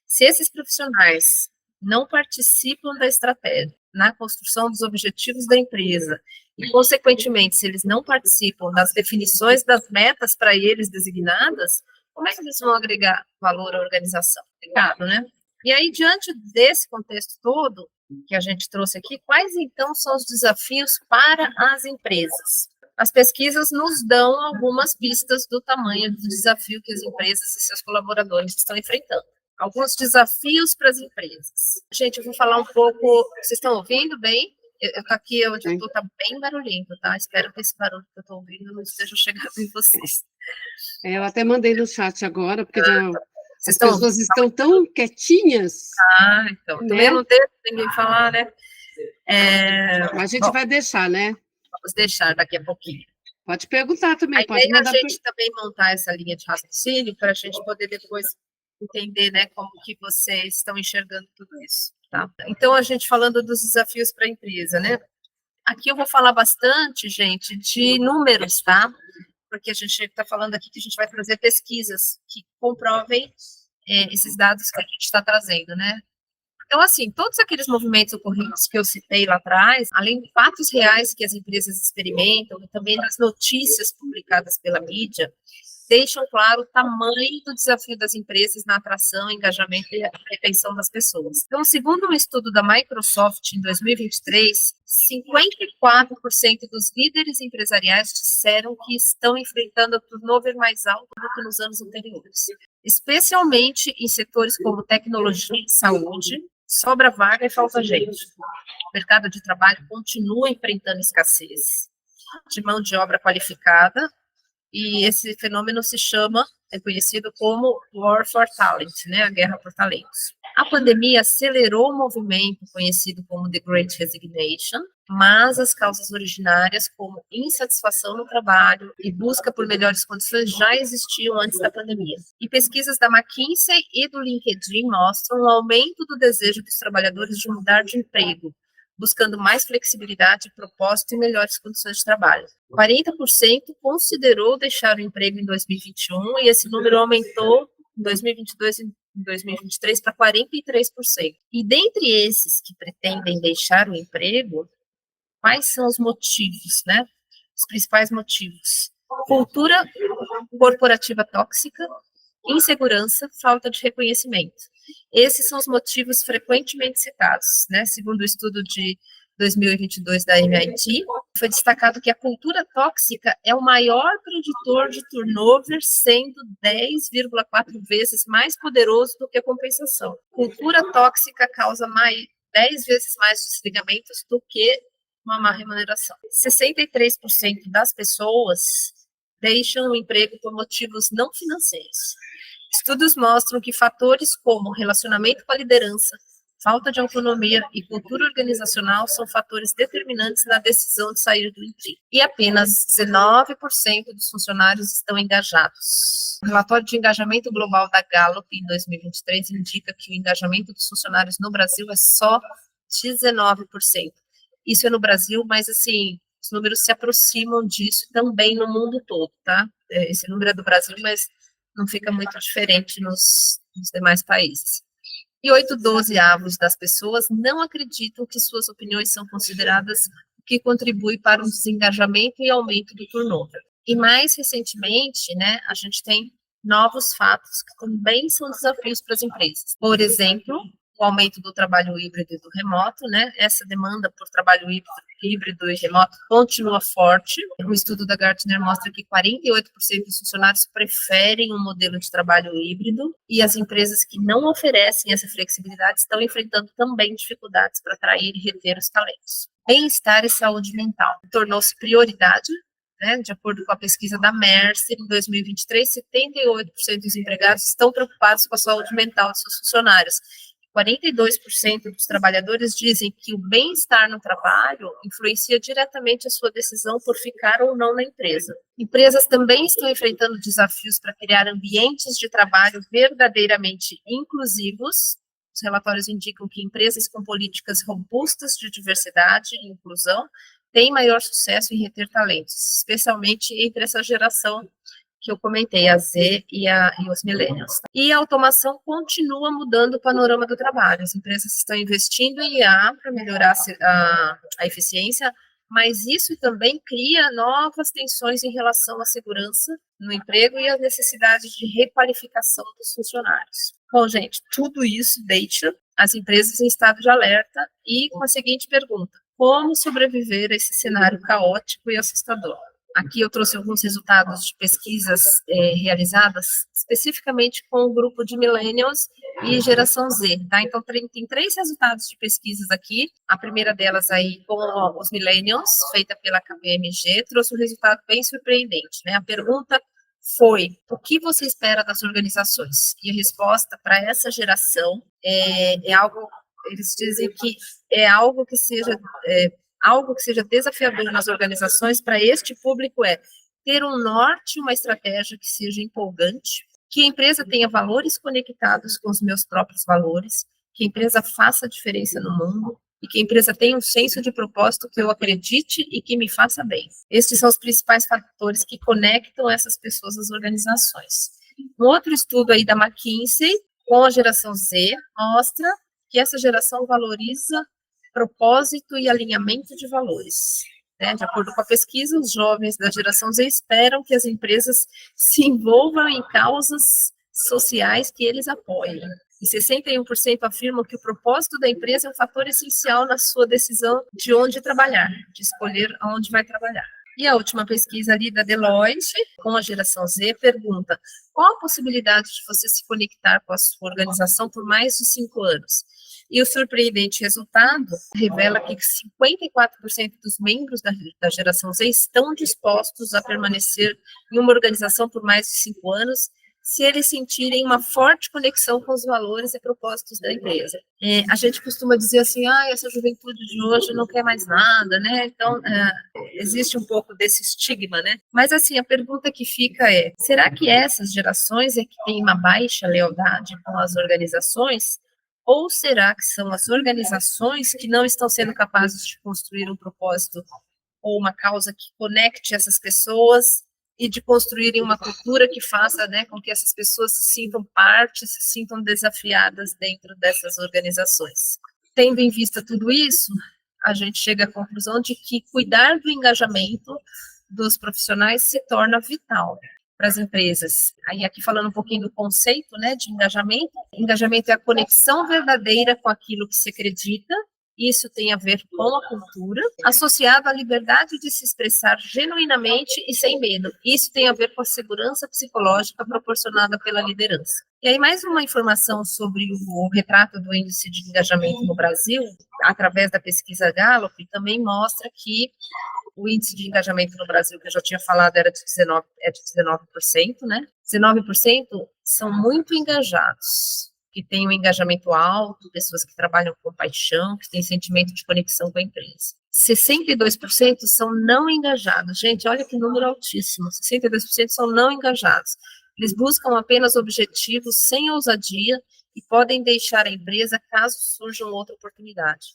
Se esses profissionais não participam da estratégia, na construção dos objetivos da empresa, e, consequentemente, se eles não participam das definições das metas para eles designadas, como é que eles vão agregar valor à organização? Obrigado, né? E aí, diante desse contexto todo que a gente trouxe aqui, quais, então, são os desafios para as empresas? As pesquisas nos dão algumas pistas do tamanho do desafio que as empresas e seus colaboradores estão enfrentando. Alguns desafios para as empresas. Gente, eu vou falar um pouco. Vocês estão ouvindo bem? Eu tô aqui onde eu estou, está bem barulhento, tá? Espero que esse barulho que eu estou ouvindo não esteja chegando em vocês. Eu até mandei no chat agora, porque as estão pessoas estão tão quietinhas. Então. Né? Também não deixo ninguém falar, né? A gente vai deixar, né? Vamos deixar daqui a pouquinho. Pode perguntar também, a pode mandar. A gente também montar essa linha de raciocínio para a gente poder depois entender, né, como que vocês estão enxergando tudo isso, tá? Então, a gente falando dos desafios para a empresa, né? Aqui eu vou falar bastante, gente, de números, tá? Porque a gente está falando aqui que a gente vai trazer pesquisas que comprovem esses dados que a gente está trazendo, né? Então, assim, todos aqueles movimentos ocorridos que eu citei lá atrás, além de fatos reais que as empresas experimentam e também das notícias publicadas pela mídia, deixam claro o tamanho do desafio das empresas na atração, engajamento e retenção das pessoas. Então, segundo um estudo da Microsoft em 2023, 54% dos líderes empresariais disseram que estão enfrentando o turnover mais alto do que nos anos anteriores, especialmente em setores como tecnologia e saúde. Sobra vaga e falta gente. O mercado de trabalho continua enfrentando escassez de mão de obra qualificada, e esse fenômeno é conhecido como War for Talent, né, a guerra por talentos. A pandemia acelerou o movimento conhecido como The Great Resignation, mas as causas originárias, como insatisfação no trabalho e busca por melhores condições, já existiam antes da pandemia. E pesquisas da McKinsey e do LinkedIn mostram o aumento do desejo dos trabalhadores de mudar de emprego, buscando mais flexibilidade, propósito e melhores condições de trabalho. 40% considerou deixar o emprego em 2021 e esse número aumentou em 2022 e 2023 para 43%. E dentre esses que pretendem deixar o emprego, quais são os motivos, né? Os principais motivos: cultura corporativa tóxica, insegurança, falta de reconhecimento. Esses são os motivos frequentemente citados, né? Segundo o estudo de 2022 da MIT, foi destacado que a cultura tóxica é o maior preditor de turnover, sendo 10,4 vezes mais poderoso do que a compensação. Cultura tóxica causa 10 vezes mais desligamentos do que uma má remuneração. 63% das pessoas deixam o emprego por motivos não financeiros. Estudos mostram que fatores como relacionamento com a liderança, falta de autonomia e cultura organizacional são fatores determinantes na decisão de sair do emprego. E apenas 19% dos funcionários estão engajados. O relatório de engajamento global da Gallup em 2023 indica que o engajamento dos funcionários no Brasil é só 19%. Isso é no Brasil, mas assim, os números se aproximam disso também no mundo todo, tá? Esse número é do Brasil, mas não fica muito diferente nos demais países. E 8/12 das pessoas não acreditam que suas opiniões são consideradas o que contribui para o desengajamento e aumento do turnover. E mais recentemente, né, a gente tem novos fatos que também são desafios para as empresas. Por exemplo, o aumento do trabalho híbrido e do remoto, né? Essa demanda por trabalho híbrido e remoto continua forte. Um estudo da Gartner mostra que 48% dos funcionários preferem um modelo de trabalho híbrido e as empresas que não oferecem essa flexibilidade estão enfrentando também dificuldades para atrair e reter os talentos. Bem-estar e saúde mental tornou-se prioridade, né? De acordo com a pesquisa da Mercer, em 2023, 78% dos empregados estão preocupados com a saúde mental de seus funcionários. 42% dos trabalhadores dizem que o bem-estar no trabalho influencia diretamente a sua decisão por ficar ou não na empresa. Empresas também estão enfrentando desafios para criar ambientes de trabalho verdadeiramente inclusivos. Os relatórios indicam que empresas com políticas robustas de diversidade e inclusão têm maior sucesso em reter talentos, especialmente entre essa geração que eu comentei, a Z e os millennials. E a automação continua mudando o panorama do trabalho. As empresas estão investindo em IA para melhorar a eficiência, mas isso também cria novas tensões em relação à segurança no emprego e à necessidade de requalificação dos funcionários. Bom, gente, tudo isso deixa as empresas em estado de alerta e com a seguinte pergunta: como sobreviver a esse cenário caótico e assustador? Aqui eu trouxe alguns resultados de pesquisas realizadas especificamente com o grupo de millennials e geração Z, tá? Então, tem 3 resultados de pesquisas aqui. A primeira delas aí com os millennials, feita pela KPMG, trouxe um resultado bem surpreendente, né? A pergunta foi: o que você espera das organizações? E a resposta para essa geração é algo, eles dizem que é algo que seja desafiador nas organizações para este público é ter um norte, uma estratégia que seja empolgante, que a empresa tenha valores conectados com os meus próprios valores, que a empresa faça diferença no mundo e que a empresa tenha um senso de propósito que eu acredite e que me faça bem. Estes são os principais fatores que conectam essas pessoas às organizações. Um outro estudo aí da McKinsey, com a geração Z, mostra que essa geração valoriza propósito e alinhamento de valores. Né? De acordo com a pesquisa, os jovens da geração Z esperam que as empresas se envolvam em causas sociais que eles apoiem. E 61% afirmam que o propósito da empresa é um fator essencial na sua decisão de onde trabalhar, de escolher aonde vai trabalhar. E a última pesquisa ali da Deloitte, com a geração Z, pergunta: qual a possibilidade de você se conectar com a sua organização por mais de 5 anos? E o surpreendente resultado revela que 54% dos membros da geração Z estão dispostos a permanecer em uma organização por mais de 5 anos, se eles sentirem uma forte conexão com os valores e propósitos da empresa. A gente costuma dizer assim, essa juventude de hoje não quer mais nada, né? Então, existe um pouco desse estigma, né? Mas, assim, a pergunta que fica é, será que essas gerações é que têm uma baixa lealdade com as organizações? Ou será que são as organizações que não estão sendo capazes de construir um propósito ou uma causa que conecte essas pessoas e de construírem uma cultura que faça, né, com que essas pessoas se sintam parte, se sintam desafiadas dentro dessas organizações. Tendo em vista tudo isso, a gente chega à conclusão de que cuidar do engajamento dos profissionais se torna vital para as empresas. Aí aqui falando um pouquinho do conceito, né, de engajamento. Engajamento é a conexão verdadeira com aquilo que se acredita. Isso tem a ver com a cultura, associado à liberdade de se expressar genuinamente e sem medo. Isso tem a ver com a segurança psicológica proporcionada pela liderança. E aí, mais uma informação sobre o retrato do índice de engajamento no Brasil, através da pesquisa Gallup, também mostra que o índice de engajamento no Brasil, que eu já tinha falado, era de 19%, né? 19% são muito engajados, que têm um engajamento alto, pessoas que trabalham com paixão, que têm sentimento de conexão com a empresa. 62% são não engajados. Gente, olha que número altíssimo. 62% são não engajados. Eles buscam apenas objetivos sem ousadia e podem deixar a empresa caso surja outra oportunidade.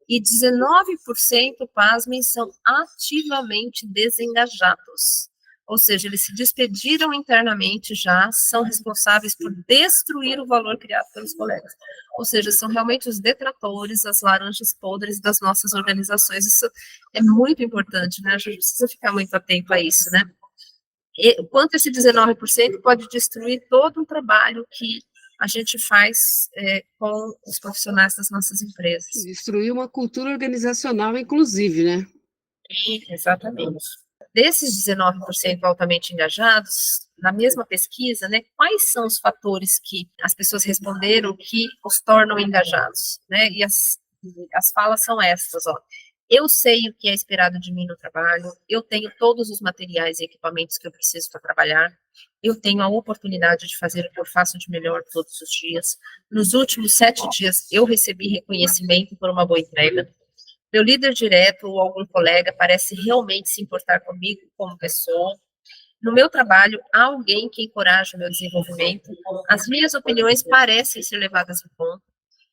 E 19%, pasmem, são ativamente desengajados. Ou seja, eles se despediram internamente já, são responsáveis por destruir o valor criado pelos colegas. Ou seja, são realmente os detratores, as laranjas podres das nossas organizações. Isso é muito importante, né? A gente precisa ficar muito atento a isso, né? E quanto esse 19% pode destruir todo um trabalho que a gente faz com os profissionais das nossas empresas. Destruir uma cultura organizacional, inclusive, né? Exatamente. Desses 19% altamente engajados, na mesma pesquisa, né, quais são os fatores que as pessoas responderam que os tornam engajados, né? E as falas são essas, ó. Eu sei o que é esperado de mim no trabalho, eu tenho todos os materiais e equipamentos que eu preciso para trabalhar, eu tenho a oportunidade de fazer o que eu faço de melhor todos os dias. Nos últimos 7 dias, eu recebi reconhecimento por uma boa entrega. Meu líder direto ou algum colega parece realmente se importar comigo como pessoa. No meu trabalho, há alguém que encoraja o meu desenvolvimento. As minhas opiniões parecem ser levadas em conta.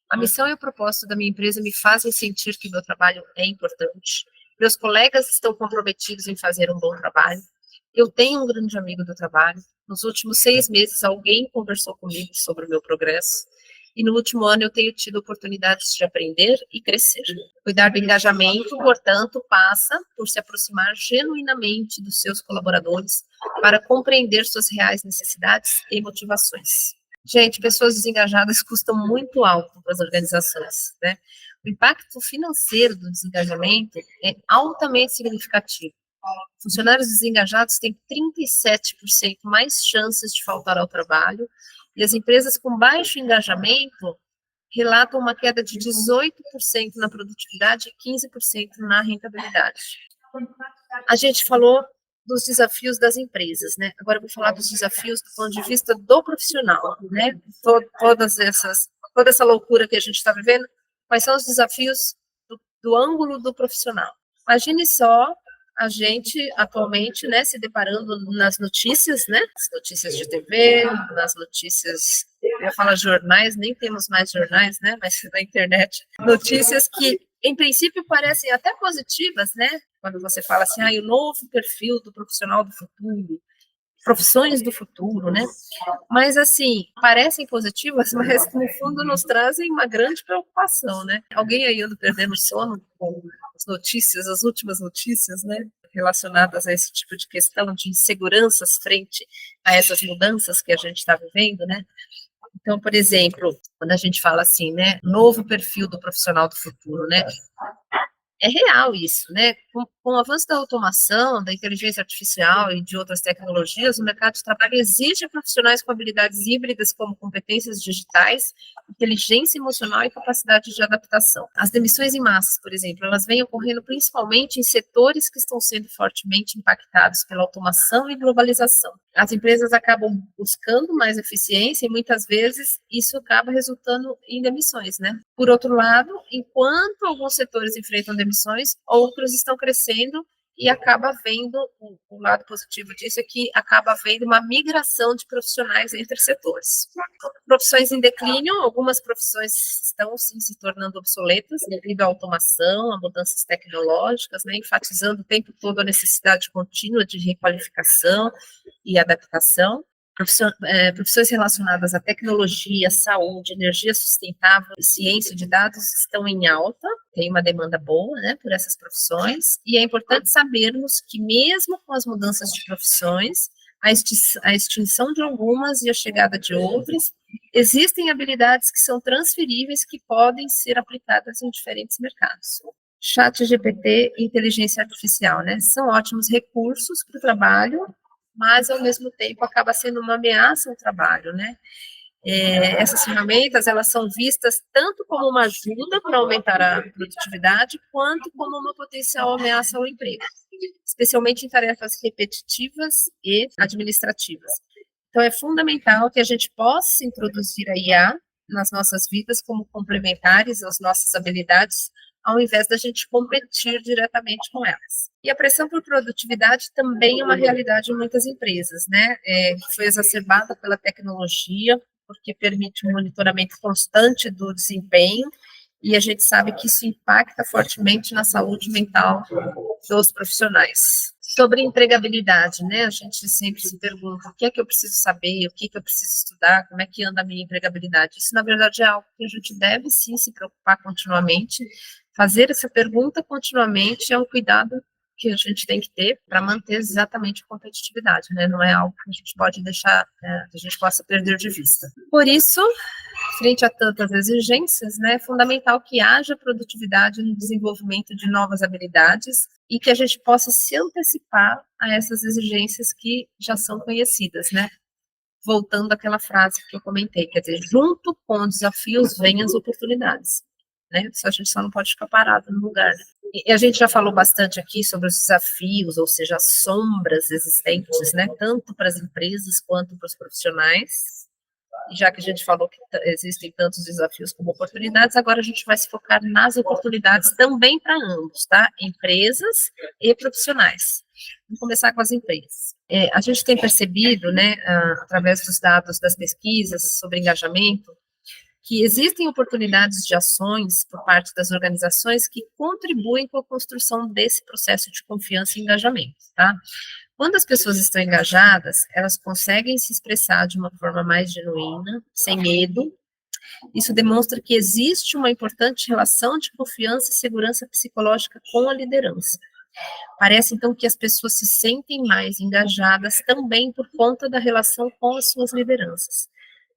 A missão e o propósito da minha empresa me fazem sentir que meu trabalho é importante. Meus colegas estão comprometidos em fazer um bom trabalho. Eu tenho um grande amigo do trabalho. Nos últimos 6 meses, alguém conversou comigo sobre o meu progresso. E no último ano eu tenho tido oportunidades de aprender e crescer. Cuidar do engajamento, portanto, passa por se aproximar genuinamente dos seus colaboradores para compreender suas reais necessidades e motivações. Gente, pessoas desengajadas custam muito alto para as organizações, né? O impacto financeiro do desengajamento é altamente significativo. Funcionários desengajados têm 37% mais chances de faltar ao trabalho, e as empresas com baixo engajamento relatam uma queda de 18% na produtividade e 15% na rentabilidade. A gente falou dos desafios das empresas, né? Agora eu vou falar dos desafios do ponto de vista do profissional, né? Toda essa loucura que a gente está vivendo, quais são os desafios do ângulo do profissional? Imagine só a gente atualmente, né, se deparando nas notícias, né, as notícias de TV, nas notícias, eu ia falar jornais, nem temos mais jornais, né, mas na internet, notícias que, em princípio, parecem até positivas, né, quando você fala assim, o novo perfil do profissional do futuro, profissões do futuro, né, mas assim, parecem positivas, mas no fundo nos trazem uma grande preocupação, né, alguém aí anda perdendo sono com as notícias, as últimas notícias, né, relacionadas a esse tipo de questão de inseguranças frente a essas mudanças que a gente está vivendo, né. Então, por exemplo, quando a gente fala assim, né, novo perfil do profissional do futuro, né, é real isso, né? Com o avanço da automação, da inteligência artificial e de outras tecnologias, o mercado de trabalho exige profissionais com habilidades híbridas como competências digitais, inteligência emocional e capacidade de adaptação. As demissões em massa, por exemplo, elas vêm ocorrendo principalmente em setores que estão sendo fortemente impactados pela automação e globalização. as empresas acabam buscando mais eficiência e muitas vezes isso acaba resultando em demissões, né? Por outro lado, enquanto alguns setores enfrentam demissões, outros estão crescendo e acaba vendo, o lado positivo disso é que acaba havendo uma migração de profissionais entre setores. Profissões em declínio, algumas profissões estão sim se tornando obsoletas devido à automação, a mudanças tecnológicas, né, enfatizando o tempo todo a necessidade contínua de requalificação e adaptação. Profissões relacionadas à tecnologia, saúde, energia sustentável e ciência de dados estão em alta, tem uma demanda boa, né, por essas profissões, e é importante sabermos que mesmo com as mudanças de profissões, a extinção de algumas e a chegada de outras, existem habilidades que são transferíveis que podem ser aplicadas em diferentes mercados. Chat GPT e inteligência artificial, né, são ótimos recursos para o trabalho, mas, ao mesmo tempo, acaba sendo uma ameaça ao trabalho, né? Essas ferramentas, elas são vistas tanto como uma ajuda para aumentar a produtividade, quanto como uma potencial ameaça ao emprego, especialmente em tarefas repetitivas e administrativas. Então, é fundamental que a gente possa introduzir a IA nas nossas vidas como complementares às nossas habilidades, ao invés da gente competir diretamente com elas. E a pressão por produtividade também é uma realidade em muitas empresas, né? Que foi exacerbada pela tecnologia, porque permite um monitoramento constante do desempenho, e a gente sabe que isso impacta fortemente na saúde mental dos profissionais. Sobre empregabilidade, né? A gente sempre se pergunta o que é que eu preciso saber, o que é que eu preciso estudar, como é que anda a minha empregabilidade. Isso, na verdade, é algo que a gente deve, sim, se preocupar continuamente. Fazer essa pergunta continuamente é um cuidado que a gente tem que ter para manter exatamente a competitividade, né? Não é algo que a gente pode deixar, que a gente possa perder de vista. Por isso, frente a tantas exigências, né, é fundamental que haja produtividade no desenvolvimento de novas habilidades e que a gente possa se antecipar a essas exigências que já são conhecidas, né? Voltando àquela frase que eu comentei, quer dizer, junto com os desafios vêm as oportunidades, né? A gente só não pode ficar parado no lugar, né? E a gente já falou bastante aqui sobre os desafios, ou seja, as sombras existentes, né, tanto para as empresas quanto para os profissionais. E já que a gente falou que existem tantos desafios como oportunidades, agora a gente vai se focar nas oportunidades também para ambos, tá? Empresas e profissionais. Vamos começar com as empresas. A gente tem percebido, né, através dos dados das pesquisas sobre engajamento, que existem oportunidades de ações por parte das organizações que contribuem com a construção desse processo de confiança e engajamento, tá? Quando as pessoas estão engajadas, elas conseguem se expressar de uma forma mais genuína, sem medo. Isso demonstra que existe uma importante relação de confiança e segurança psicológica com a liderança. Parece, então, que as pessoas se sentem mais engajadas também por conta da relação com as suas lideranças.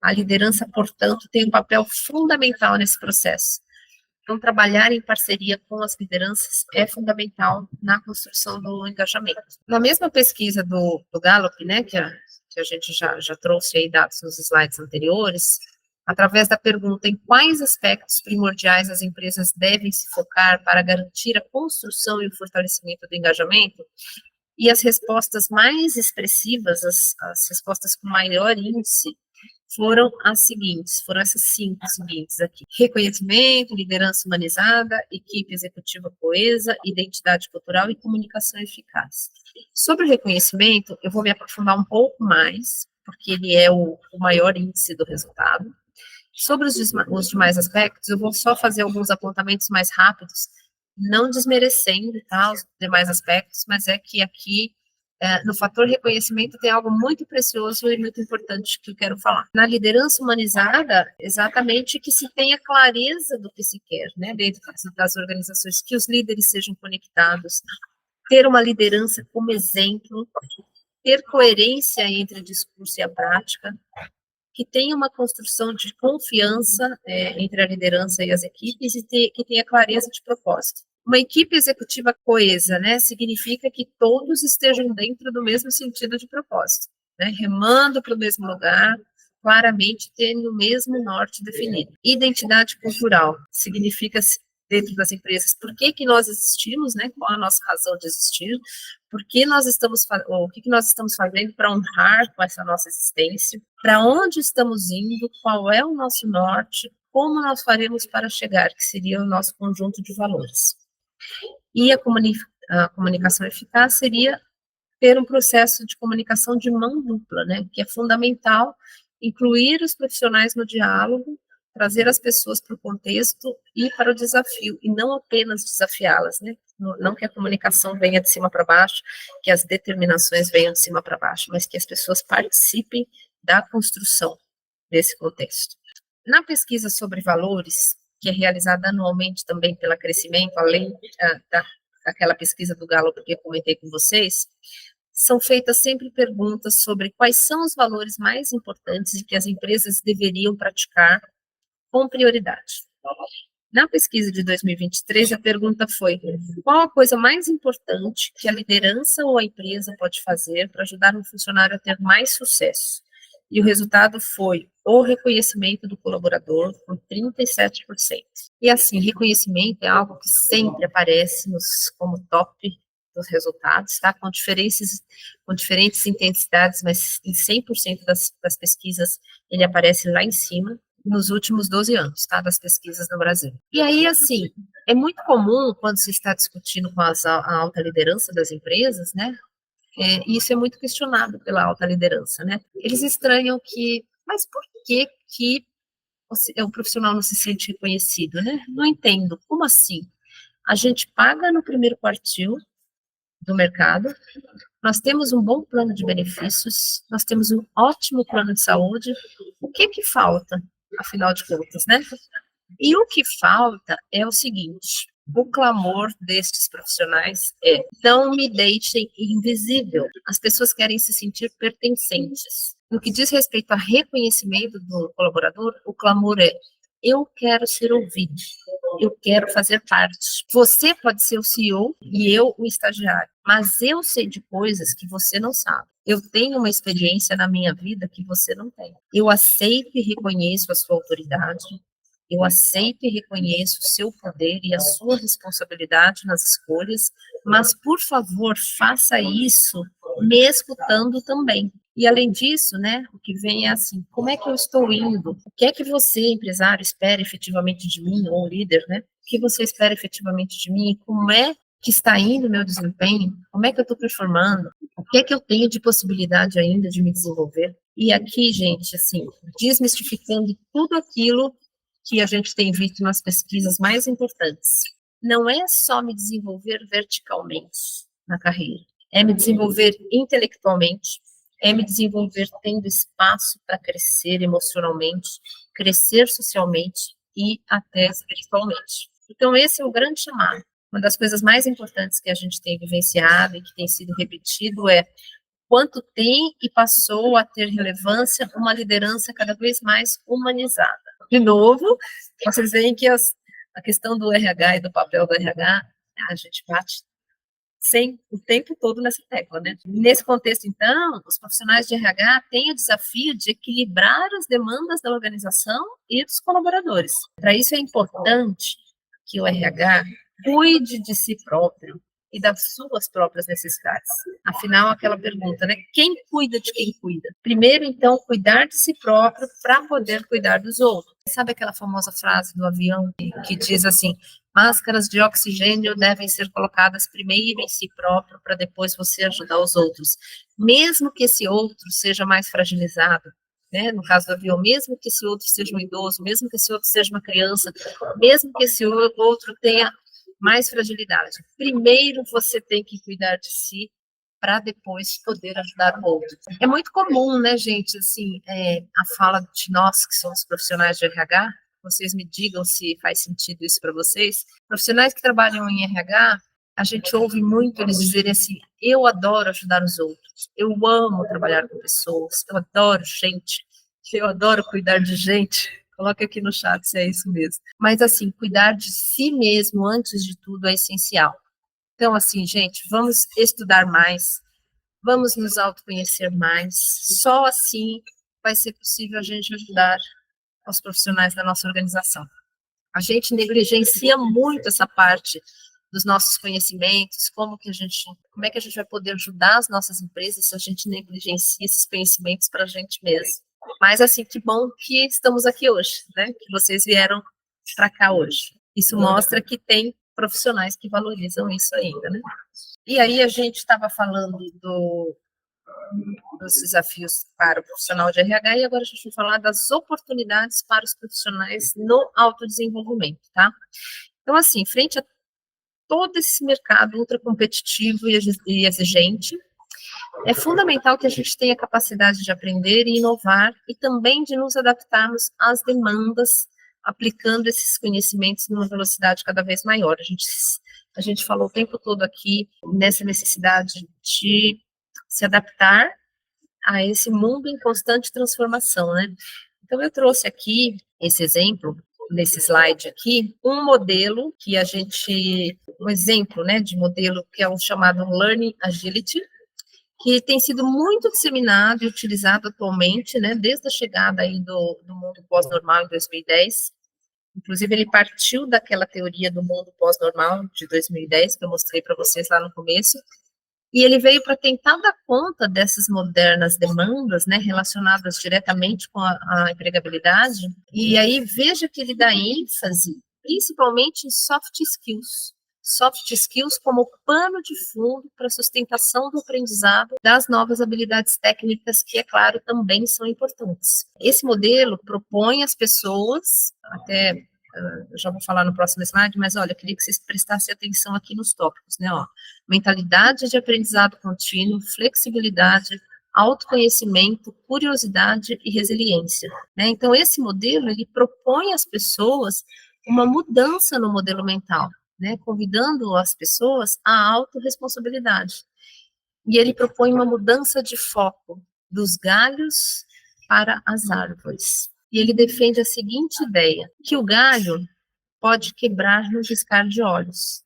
A liderança, portanto, tem um papel fundamental nesse processo. Então, trabalhar em parceria com as lideranças é fundamental na construção do engajamento. Na mesma pesquisa do Gallup, né, que a gente já trouxe aí dados nos slides anteriores, através da pergunta em quais aspectos primordiais as empresas devem se focar para garantir a construção e o fortalecimento do engajamento, e as respostas mais expressivas, as respostas com maior índice, foram essas 5 seguintes aqui: reconhecimento, liderança humanizada, equipe executiva coesa, identidade cultural e comunicação eficaz. Sobre o reconhecimento, eu vou me aprofundar um pouco mais, porque ele é o maior índice do resultado. Sobre os demais aspectos, eu vou só fazer alguns apontamentos mais rápidos, não desmerecendo, tá, os demais aspectos, mas é que aqui, no fator reconhecimento, tem algo muito precioso e muito importante que eu quero falar. Na liderança humanizada, exatamente que se tenha clareza do que se quer, né, dentro das organizações, que os líderes sejam conectados, ter uma liderança como exemplo, ter coerência entre o discurso e a prática, que tenha uma construção de confiança entre a liderança e as equipes e que tenha clareza de propósito. Uma equipe executiva coesa, né, significa que todos estejam dentro do mesmo sentido de propósito, né, remando para o mesmo lugar, claramente tendo o mesmo norte definido. Identidade cultural significa dentro das empresas, por que nós existimos, né? Qual a nossa razão de existir, o que nós estamos fazendo para honrar com essa nossa existência, para onde estamos indo, qual é o nosso norte, como nós faremos para chegar, que seria o nosso conjunto de valores. E a comunicação eficaz seria ter um processo de comunicação de mão dupla, né? Que é fundamental incluir os profissionais no diálogo, trazer as pessoas para o contexto e para o desafio, e não apenas desafiá-las, né? Não que a comunicação venha de cima para baixo, que as determinações venham de cima para baixo, mas que as pessoas participem da construção desse contexto. Na pesquisa sobre valores, que é realizada anualmente também pela Crescimento, além daquela pesquisa do Gallup que eu comentei com vocês, são feitas sempre perguntas sobre quais são os valores mais importantes e que as empresas deveriam praticar com prioridade. Na pesquisa de 2023, a pergunta foi: qual a coisa mais importante que a liderança ou a empresa pode fazer para ajudar um funcionário a ter mais sucesso? E o resultado foi o reconhecimento do colaborador, com 37%. E assim, reconhecimento é algo que sempre aparece como top dos resultados, tá? Com diferentes intensidades, mas em 100% das pesquisas ele aparece lá em cima, nos últimos 12 anos, tá? Das pesquisas no Brasil. E aí, assim, é muito comum, quando se está discutindo com a alta liderança das empresas, né? Isso é muito questionado pela alta liderança, né? Eles estranham mas por que o profissional não se sente reconhecido, né? Não entendo, como assim? A gente paga no primeiro quartil do mercado, nós temos um bom plano de benefícios, nós temos um ótimo plano de saúde, o que falta, afinal de contas, né? E o que falta é o seguinte: o clamor destes profissionais é: não me deixem invisível. As pessoas querem se sentir pertencentes. No que diz respeito a reconhecimento do colaborador, o clamor é: eu quero ser ouvido, eu quero fazer parte. Você pode ser o CEO e eu o estagiário, mas eu sei de coisas que você não sabe. Eu tenho uma experiência na minha vida que você não tem. Eu aceito e reconheço a sua autoridade, eu aceito e reconheço o seu poder e a sua responsabilidade nas escolhas, mas, por favor, faça isso me escutando também. E, além disso, né, o que vem é assim: como é que eu estou indo? O que é que você, empresário, espera efetivamente de mim, ou líder, né? O que você espera efetivamente de mim? Como é que está indo o meu desempenho? Como é que eu estou performando? O que é que eu tenho de possibilidade ainda de me desenvolver? E aqui, gente, assim, desmistificando tudo aquilo que a gente tem visto nas pesquisas mais importantes. Não é só me desenvolver verticalmente na carreira, é me desenvolver intelectualmente, é me desenvolver tendo espaço para crescer emocionalmente, crescer socialmente e até espiritualmente. Então, esse é o grande chamado. Uma das coisas mais importantes que a gente tem vivenciado e que tem sido repetido é quanto tem e passou a ter relevância uma liderança cada vez mais humanizada. De novo, vocês veem que a questão do RH e do papel do RH, a gente bate o tempo todo nessa tecla, né? Nesse contexto, então, os profissionais de RH têm o desafio de equilibrar as demandas da organização e dos colaboradores. Para isso é importante que o RH cuide de si próprio e das suas próprias necessidades. Afinal, aquela pergunta, né? Quem cuida de quem cuida? Primeiro, então, cuidar de si próprio para poder cuidar dos outros. Sabe aquela famosa frase do avião que diz assim: máscaras de oxigênio devem ser colocadas primeiro em si próprio para depois você ajudar os outros, mesmo que esse outro seja mais fragilizado, né? No caso do avião, mesmo que esse outro seja um idoso, mesmo que esse outro seja uma criança, mesmo que esse outro tenha mais fragilidade. Primeiro você tem que cuidar de si para depois poder ajudar o outro. É muito comum, né, gente, assim, a fala de nós que somos profissionais de RH, vocês me digam se faz sentido isso para vocês. Profissionais que trabalham em RH, a gente ouve muito eles dizerem assim: eu adoro ajudar os outros, eu amo trabalhar com pessoas, eu adoro gente, eu adoro cuidar de gente. Coloque aqui no chat se é isso mesmo. Mas, assim, cuidar de si mesmo, antes de tudo, é essencial. Então, assim, gente, vamos estudar mais, vamos nos autoconhecer mais. Só assim vai ser possível a gente ajudar os profissionais da nossa organização. A gente negligencia muito essa parte dos nossos conhecimentos, como é que a gente vai poder ajudar as nossas empresas se a gente negligencia esses conhecimentos para a gente mesmo. Mas, assim, que bom que estamos aqui hoje, né? Que vocês vieram para cá hoje. Isso mostra que tem profissionais que valorizam isso ainda, né? E aí a gente estava falando dos desafios para o profissional de RH e agora a gente vai falar das oportunidades para os profissionais no autodesenvolvimento, tá? Então, assim, frente a todo esse mercado ultra competitivo e exigente, é fundamental que a gente tenha capacidade de aprender e inovar e também de nos adaptarmos às demandas, aplicando esses conhecimentos numa velocidade cada vez maior. A gente falou o tempo todo aqui nessa necessidade de se adaptar a esse mundo em constante transformação, né? Então, eu trouxe aqui esse exemplo, nesse slide aqui, um modelo que um exemplo, né, de modelo que é o chamado Learning Agility, que tem sido muito disseminado e utilizado atualmente, né, desde a chegada aí do mundo pós-normal em 2010. Inclusive, ele partiu daquela teoria do mundo pós-normal de 2010, que eu mostrei para vocês lá no começo, e ele veio para tentar dar conta dessas modernas demandas, né, relacionadas diretamente com a empregabilidade, e aí veja que ele dá ênfase principalmente em soft skills como pano de fundo para a sustentação do aprendizado das novas habilidades técnicas, que, é claro, também são importantes. Esse modelo propõe às pessoas, até eu já vou falar no próximo slide, mas olha, eu queria que vocês prestassem atenção aqui nos tópicos, né, ó, mentalidade de aprendizado contínuo, flexibilidade, autoconhecimento, curiosidade e resiliência, né? Então, esse modelo, ele propõe às pessoas uma mudança no modelo mental, né, convidando as pessoas à autorresponsabilidade. E ele propõe uma mudança de foco dos galhos para as árvores. E ele defende a seguinte ideia, que o galho pode quebrar no piscar de olhos.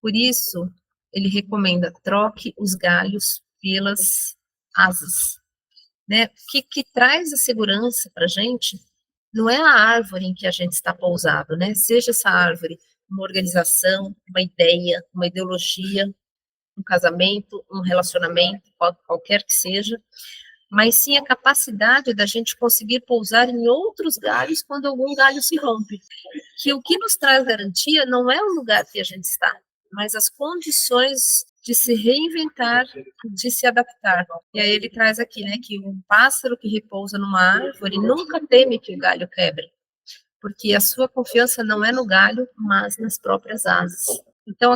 Por isso, ele recomenda troque os galhos pelas asas. Né? O que traz a segurança para a gente não é a árvore em que a gente está pousado, né? Seja essa árvore uma organização, uma ideia, uma ideologia, um casamento, um relacionamento, qualquer que seja, mas sim a capacidade da gente conseguir pousar em outros galhos quando algum galho se rompe. Que o que nos traz garantia não é o lugar que a gente está, mas as condições de se reinventar, de se adaptar. E aí ele traz aqui, né, que um pássaro que repousa numa árvore nunca teme que o galho quebre, porque a sua confiança não é no galho, mas nas próprias asas. Então,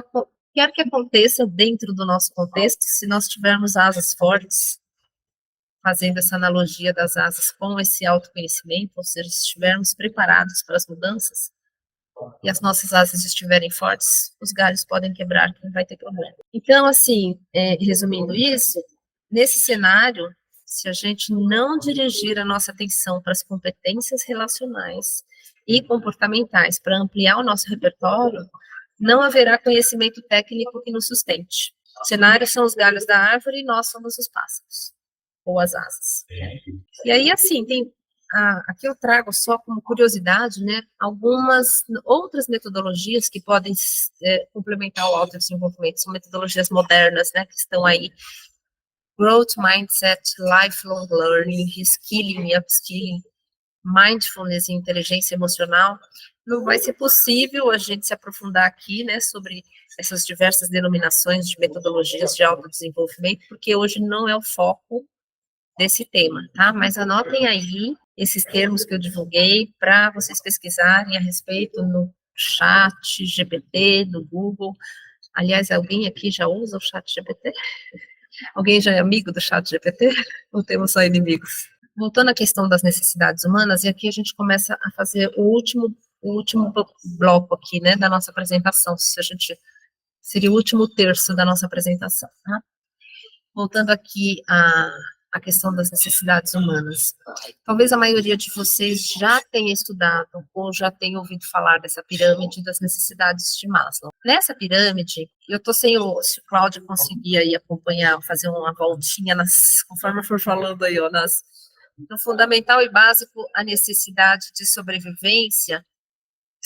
quer que aconteça dentro do nosso contexto, se nós tivermos asas fortes, fazendo essa analogia das asas com esse autoconhecimento, ou seja, se estivermos preparados para as mudanças, e as nossas asas estiverem fortes, os galhos podem quebrar, que não vai ter problema. Então, assim, resumindo isso, nesse cenário, se a gente não dirigir a nossa atenção para as competências relacionais e comportamentais para ampliar o nosso repertório, não haverá conhecimento técnico que nos sustente. O cenário são os galhos da árvore e nós somos os pássaros, ou as asas. E aí, assim, aqui eu trago só como curiosidade, né, algumas outras metodologias que podem complementar o autodesenvolvimento, são metodologias modernas, né, que estão aí, Growth Mindset, Lifelong Learning, Reskilling e Upskilling, Mindfulness e Inteligência Emocional. Não vai ser possível a gente se aprofundar aqui, né, sobre essas diversas denominações de metodologias de autodesenvolvimento, porque hoje não é o foco desse tema, tá? Mas anotem aí esses termos que eu divulguei para vocês pesquisarem a respeito no chat GPT, do Google. Aliás, alguém aqui já usa o chat GPT? Alguém já é amigo do chat GPT? Ou temos só inimigos? Voltando à questão das necessidades humanas, e aqui a gente começa a fazer o último bloco aqui, né, da nossa apresentação, seria o último terço da nossa apresentação, tá? Voltando aqui à questão das necessidades humanas. Talvez a maioria de vocês já tenha estudado ou já tenha ouvido falar dessa pirâmide das necessidades de Maslow. Nessa pirâmide, eu estou sem se o Cláudio conseguir aí acompanhar, fazer uma voltinha conforme eu for falando aí, ó, no fundamental e básico, a necessidade de sobrevivência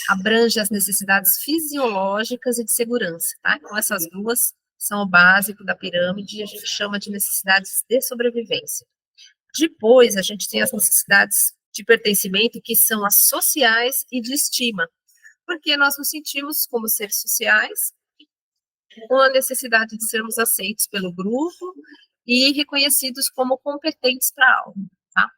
abrange as necessidades fisiológicas e de segurança, tá? Então, essas duas são o básico da pirâmide e a gente chama de necessidades de sobrevivência. Depois, a gente tem as necessidades de pertencimento, que são as sociais e de estima, porque nós nos sentimos como seres sociais com a necessidade de sermos aceitos pelo grupo e reconhecidos como competentes para algo, tá?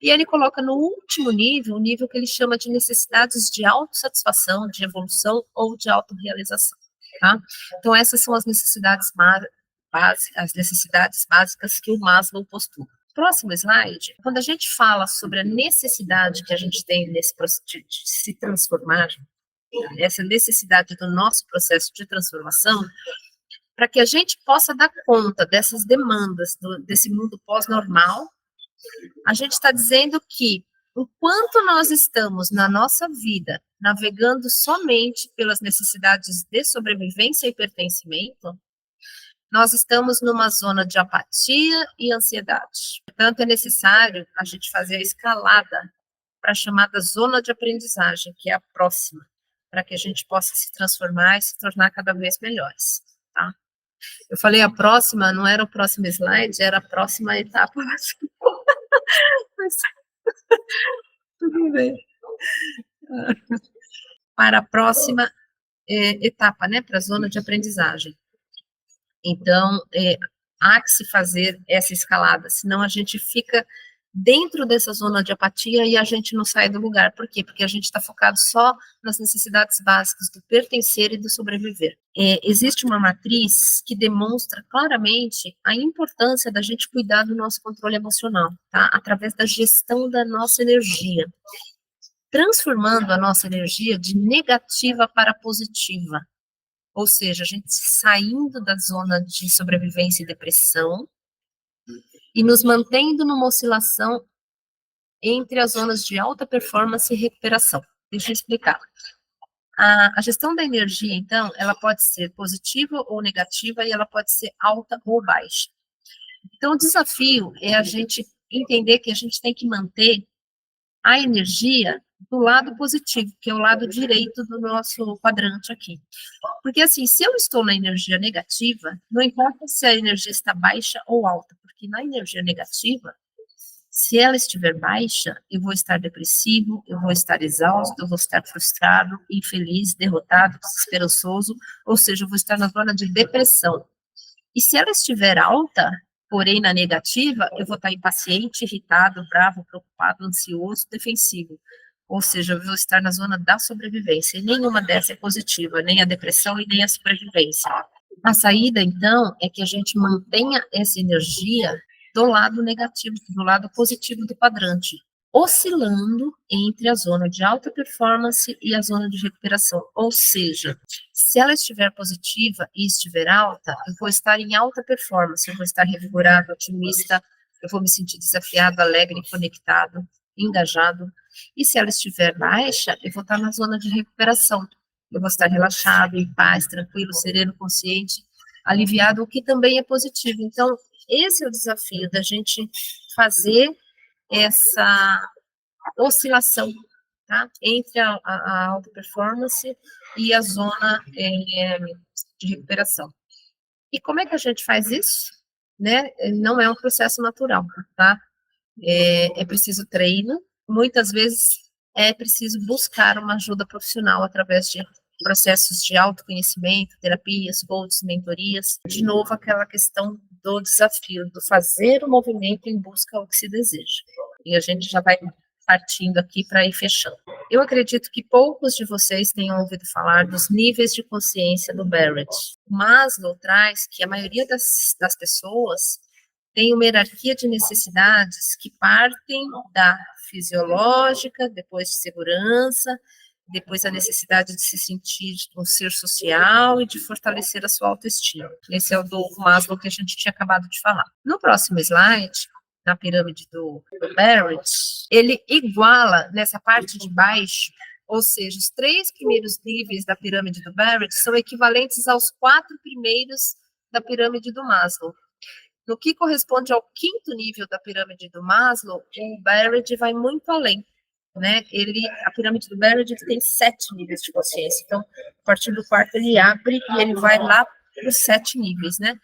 E ele coloca no último nível, o nível que ele chama de necessidades de autossatisfação, de evolução ou de autorrealização, tá? Então, essas são as necessidades básicas que o Maslow postula. Próximo slide, quando a gente fala sobre a necessidade que a gente tem nesse processo de se transformar, essa necessidade do nosso processo de transformação, para que a gente possa dar conta dessas demandas desse mundo pós-normal, a gente está dizendo que, enquanto nós estamos na nossa vida navegando somente pelas necessidades de sobrevivência e pertencimento, nós estamos numa zona de apatia e ansiedade. Portanto, é necessário a gente fazer a escalada para a chamada zona de aprendizagem, que é a próxima, para que a gente possa se transformar e se tornar cada vez melhores, tá? Eu falei a próxima, não era o próximo slide, era a próxima etapa. Mas, tudo bem. Para a próxima etapa, né, para a zona de aprendizagem. Então, há que se fazer essa escalada, senão a gente fica dentro dessa zona de apatia e a gente não sai do lugar. Por quê? Porque a gente está focado só nas necessidades básicas do pertencer e do sobreviver. Existe uma matriz que demonstra claramente a importância da gente cuidar do nosso controle emocional, tá? Através da gestão da nossa energia, transformando a nossa energia de negativa para positiva. Ou seja, a gente saindo da zona de sobrevivência e depressão e nos mantendo numa oscilação entre as zonas de alta performance e recuperação. Deixa eu explicar. A gestão da energia, então, ela pode ser positiva ou negativa e ela pode ser alta ou baixa. Então, o desafio é a gente entender que a gente tem que manter a energia do lado positivo, que é o lado direito do nosso quadrante aqui. Porque, assim, se eu estou na energia negativa, não importa se a energia está baixa ou alta, porque na energia negativa, se ela estiver baixa, eu vou estar depressivo, eu vou estar exausto, eu vou estar frustrado, infeliz, derrotado, desesperançoso, ou seja, eu vou estar na zona de depressão. E se ela estiver alta, porém na negativa, eu vou estar impaciente, irritado, bravo, preocupado, ansioso, defensivo. Ou seja, eu vou estar na zona da sobrevivência. E nenhuma dessas é positiva, nem a depressão e nem a sobrevivência. A saída, então, é que a gente mantenha essa energia do lado negativo, do lado positivo do quadrante, oscilando entre a zona de alta performance e a zona de recuperação. Ou seja, se ela estiver positiva e estiver alta, eu vou estar em alta performance, eu vou estar revigorado, otimista, eu vou me sentir desafiado, alegre, conectado, engajado. E se ela estiver baixa, eu vou estar na zona de recuperação. Eu vou estar relaxado, em paz, tranquilo, sereno, consciente, aliviado, o que também é positivo. Então, esse é o desafio da gente fazer essa oscilação, tá? Entre a alta performance e a zona de recuperação. E como é que a gente faz isso? Né? Não é um processo natural, tá? É preciso treino, muitas vezes é preciso buscar uma ajuda profissional através de processos de autoconhecimento, terapias, coaches, mentorias. De novo, aquela questão do desafio, do fazer o movimento em busca ao que se deseja. E a gente já vai partindo aqui para ir fechando. Eu acredito que poucos de vocês tenham ouvido falar dos níveis de consciência do Barrett. Maslow traz que a maioria das pessoas tem uma hierarquia de necessidades que partem da fisiológica, depois de segurança, depois a necessidade de se sentir um ser social e de fortalecer a sua autoestima. Esse é o do Maslow que a gente tinha acabado de falar. No próximo slide, na pirâmide do Barrett, ele iguala nessa parte de baixo, ou seja, os 3 primeiros níveis da pirâmide do Barrett são equivalentes aos 4 primeiros da pirâmide do Maslow. No que corresponde ao 5º nível da pirâmide do Maslow, o Barrett vai muito além. né, a pirâmide do Barrett tem 7 níveis de consciência. Então, a partir do quarto, ele abre e ele vai lá para os 7 níveis, né?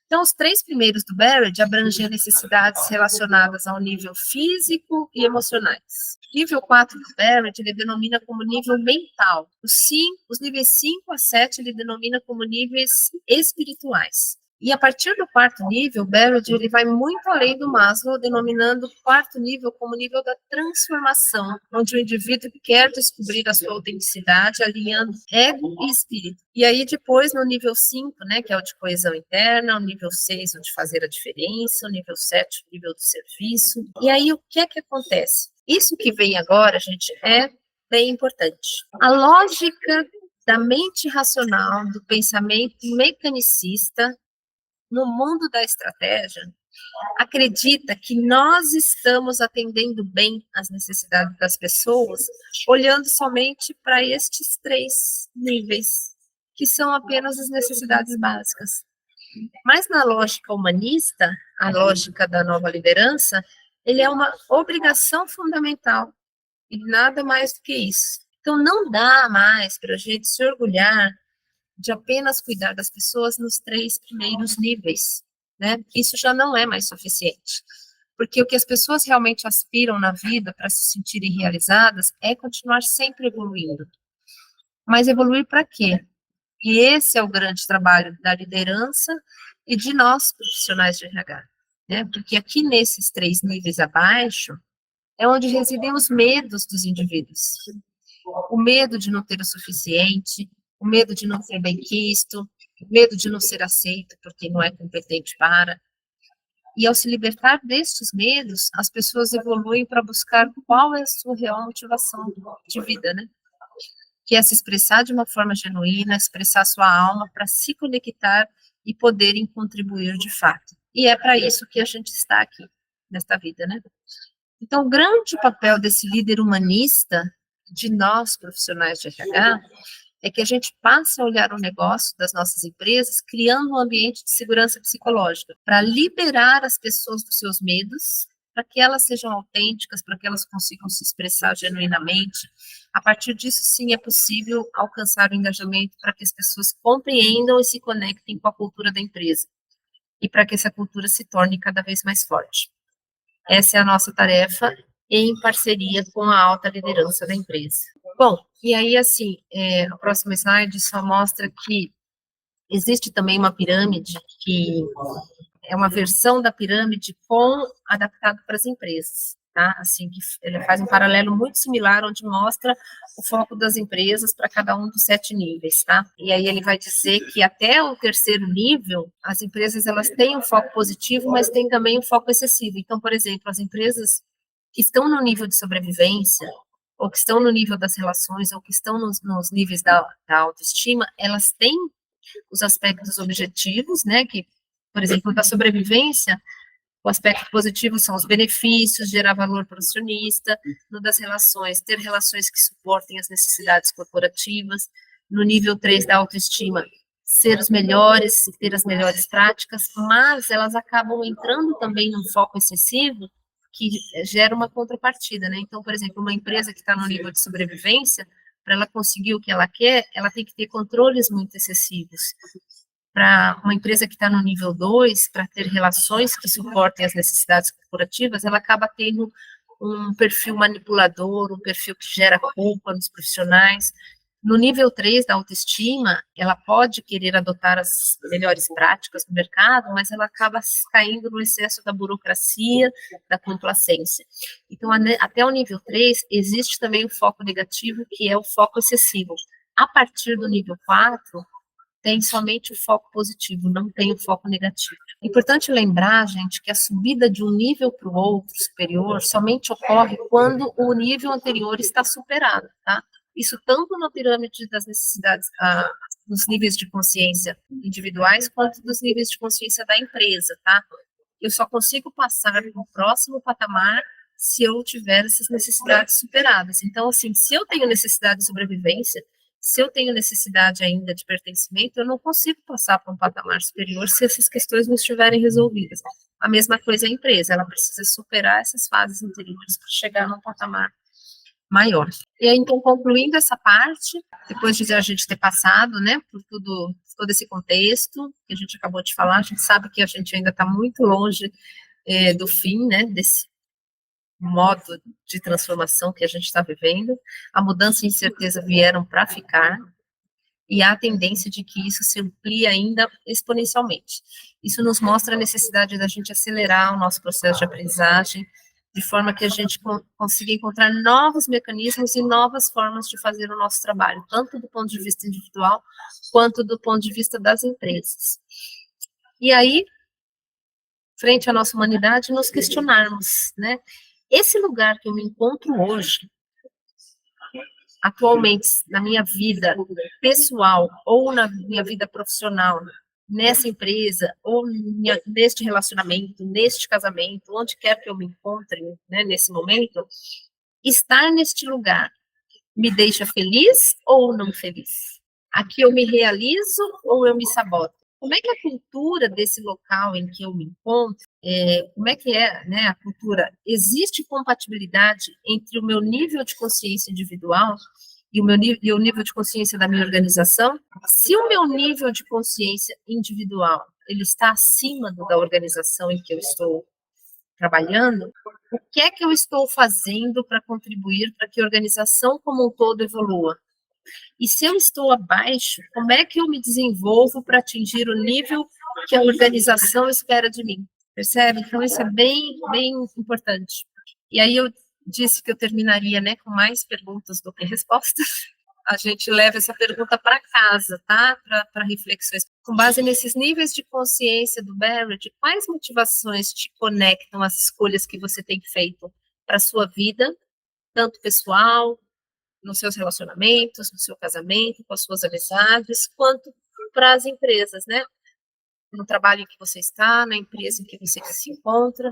Então, os 3 primeiros do Barrett abrangem necessidades relacionadas ao nível físico e emocionais. O nível 4 do Barrett, ele denomina como nível mental. Os níveis 5 a 7, ele denomina como níveis espirituais. E a partir do 4º nível, o Barrett, ele vai muito além do Maslow, denominando o 4º nível como nível da transformação, onde o indivíduo quer descobrir a sua autenticidade, alinhando ego e espírito. E aí depois, no nível 5, né, que é o de coesão interna, o nível 6, o de fazer a diferença, o nível 7, o nível do serviço. E aí, o que é que acontece? Isso que vem agora, gente, é bem importante. A lógica da mente racional, do pensamento mecanicista, no mundo da estratégia, acredita que nós estamos atendendo bem às necessidades das pessoas, olhando somente para estes 3 níveis, que são apenas as necessidades básicas. Mas na lógica humanista, a lógica da nova liderança, ele é uma obrigação fundamental, e nada mais do que isso. Então, não dá mais para a gente se orgulhar de apenas cuidar das pessoas nos 3 primeiros níveis, né? Isso já não é mais suficiente, porque o que as pessoas realmente aspiram na vida para se sentirem realizadas é continuar sempre evoluindo. Mas evoluir para quê? E esse é o grande trabalho da liderança e de nós, profissionais de RH, né? Porque aqui nesses 3 níveis abaixo é onde residem os medos dos indivíduos. O medo de não ter o suficiente, o medo de não ser bem quisto, o medo de não ser aceito porque não é competente para. E ao se libertar destes medos, as pessoas evoluem para buscar qual é a sua real motivação de vida, né? Que é se expressar de uma forma genuína, expressar sua alma para se conectar e poderem contribuir de fato. E é para isso que a gente está aqui, nesta vida, né? Então, o grande papel desse líder humanista, de nós, profissionais de RH, é que a gente passe a olhar o negócio das nossas empresas, criando um ambiente de segurança psicológica, para liberar as pessoas dos seus medos, para que elas sejam autênticas, para que elas consigam se expressar genuinamente. A partir disso, sim, é possível alcançar o engajamento para que as pessoas compreendam e se conectem com a cultura da empresa, e para que essa cultura se torne cada vez mais forte. Essa é a nossa tarefa, em parceria com a alta liderança da empresa. Bom, e aí, assim, o próximo slide só mostra que existe também uma pirâmide que é uma versão da pirâmide adaptado para as empresas, tá? Assim, que ele faz um paralelo muito similar, onde mostra o foco das empresas para cada um dos 7 níveis, tá? E aí ele vai dizer que até o 3º nível, as empresas, elas têm um foco positivo, mas têm também um foco excessivo. Então, por exemplo, as empresas que estão no nível de sobrevivência, ou que estão no nível das relações, ou que estão nos níveis da autoestima, elas têm os aspectos objetivos, né, que, por exemplo, da sobrevivência, o aspecto positivo são os benefícios, gerar valor para o acionista, no das relações, ter relações que suportem as necessidades corporativas, no nível 3 da autoestima, ser os melhores, ter as melhores práticas, mas elas acabam entrando também num foco excessivo, que gera uma contrapartida, né? Então, por exemplo, uma empresa que está no nível de sobrevivência, para ela conseguir o que ela quer, ela tem que ter controles muito excessivos. Para uma empresa que está no nível 2, para ter relações que suportem as necessidades corporativas, ela acaba tendo um perfil manipulador, um perfil que gera culpa nos profissionais. No nível 3 da autoestima, ela pode querer adotar as melhores práticas do mercado, mas ela acaba caindo no excesso da burocracia, da complacência. Então, até o nível 3, existe também o foco negativo, que é o foco excessivo. A partir do nível 4, tem somente o foco positivo, não tem o foco negativo. É importante lembrar, gente, que a subida de um nível para o outro, superior, somente ocorre quando o nível anterior está superado, tá? Isso tanto na pirâmide das necessidades, dos níveis de consciência individuais, quanto dos níveis de consciência da empresa, tá? Eu só consigo passar para o próximo patamar se eu tiver essas necessidades superadas. Então, assim, se eu tenho necessidade de sobrevivência, se eu tenho necessidade ainda de pertencimento, eu não consigo passar para um patamar superior se essas questões não estiverem resolvidas. A mesma coisa a empresa, ela precisa superar essas fases anteriores para chegar num patamar maior. E aí, então, concluindo essa parte, depois de a gente ter passado, né, por todo esse contexto que a gente acabou de falar, a gente sabe que a gente ainda está muito longe do fim, né, desse modo de transformação que a gente está vivendo. A mudança e a incerteza vieram para ficar, e há a tendência de que isso se amplie ainda exponencialmente. Isso nos mostra a necessidade da gente acelerar o nosso processo de aprendizagem, de forma que a gente consiga encontrar novos mecanismos e novas formas de fazer o nosso trabalho, tanto do ponto de vista individual, quanto do ponto de vista das empresas. E aí, frente à nossa humanidade, nos questionarmos, né? Esse lugar que eu me encontro hoje, atualmente, na minha vida pessoal ou na minha vida profissional, nessa empresa, ou neste relacionamento, neste casamento, onde quer que eu me encontre, né, nesse momento, estar neste lugar me deixa feliz ou não feliz? Aqui eu me realizo ou eu me saboto? Como é que a cultura desse local em que eu me encontro, como é que é, né, a cultura? Existe compatibilidade entre o meu nível de consciência individual e o nível de consciência da minha organização? Se o meu nível de consciência individual ele está acima da organização em que eu estou trabalhando, o que é que eu estou fazendo para contribuir para que a organização como um todo evolua? E se eu estou abaixo, como é que eu me desenvolvo para atingir o nível que a organização espera de mim? Percebe? Então, isso é bem, bem importante. E aí eu disse que eu terminaria, né, com mais perguntas do que respostas. A gente leva essa pergunta para casa, tá? Para reflexões. Com base nesses níveis de consciência do Barrett, quais motivações te conectam às escolhas que você tem feito para a sua vida, tanto pessoal, nos seus relacionamentos, no seu casamento, com as suas amizades, quanto para as empresas, né? No trabalho em que você está, na empresa em que você se encontra.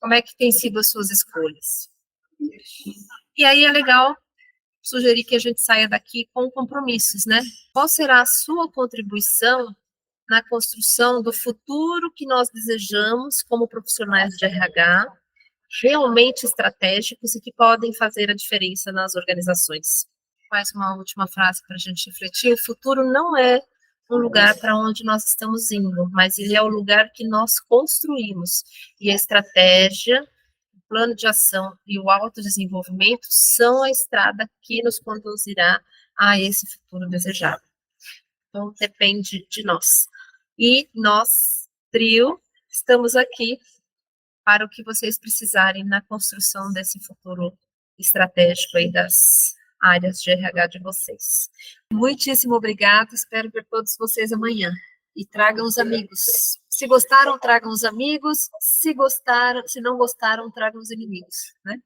Como é que tem sido as suas escolhas? E aí é legal sugerir que a gente saia daqui com compromissos, né? Qual será a sua contribuição na construção do futuro que nós desejamos como profissionais de RH, realmente estratégicos e que podem fazer a diferença nas organizações? Mais uma última frase para a gente refletir. O futuro não é um lugar para onde nós estamos indo, mas ele é o lugar que nós construímos. E a estratégia, o plano de ação e o autodesenvolvimento são a estrada que nos conduzirá a esse futuro desejado. Então, depende de nós. E nós, trio, estamos aqui para o que vocês precisarem na construção desse futuro estratégico aí das áreas de RH de vocês. Muitíssimo obrigada, espero ver todos vocês amanhã. E tragam os amigos. Se gostaram, tragam os amigos. Se não gostaram, tragam os inimigos, né?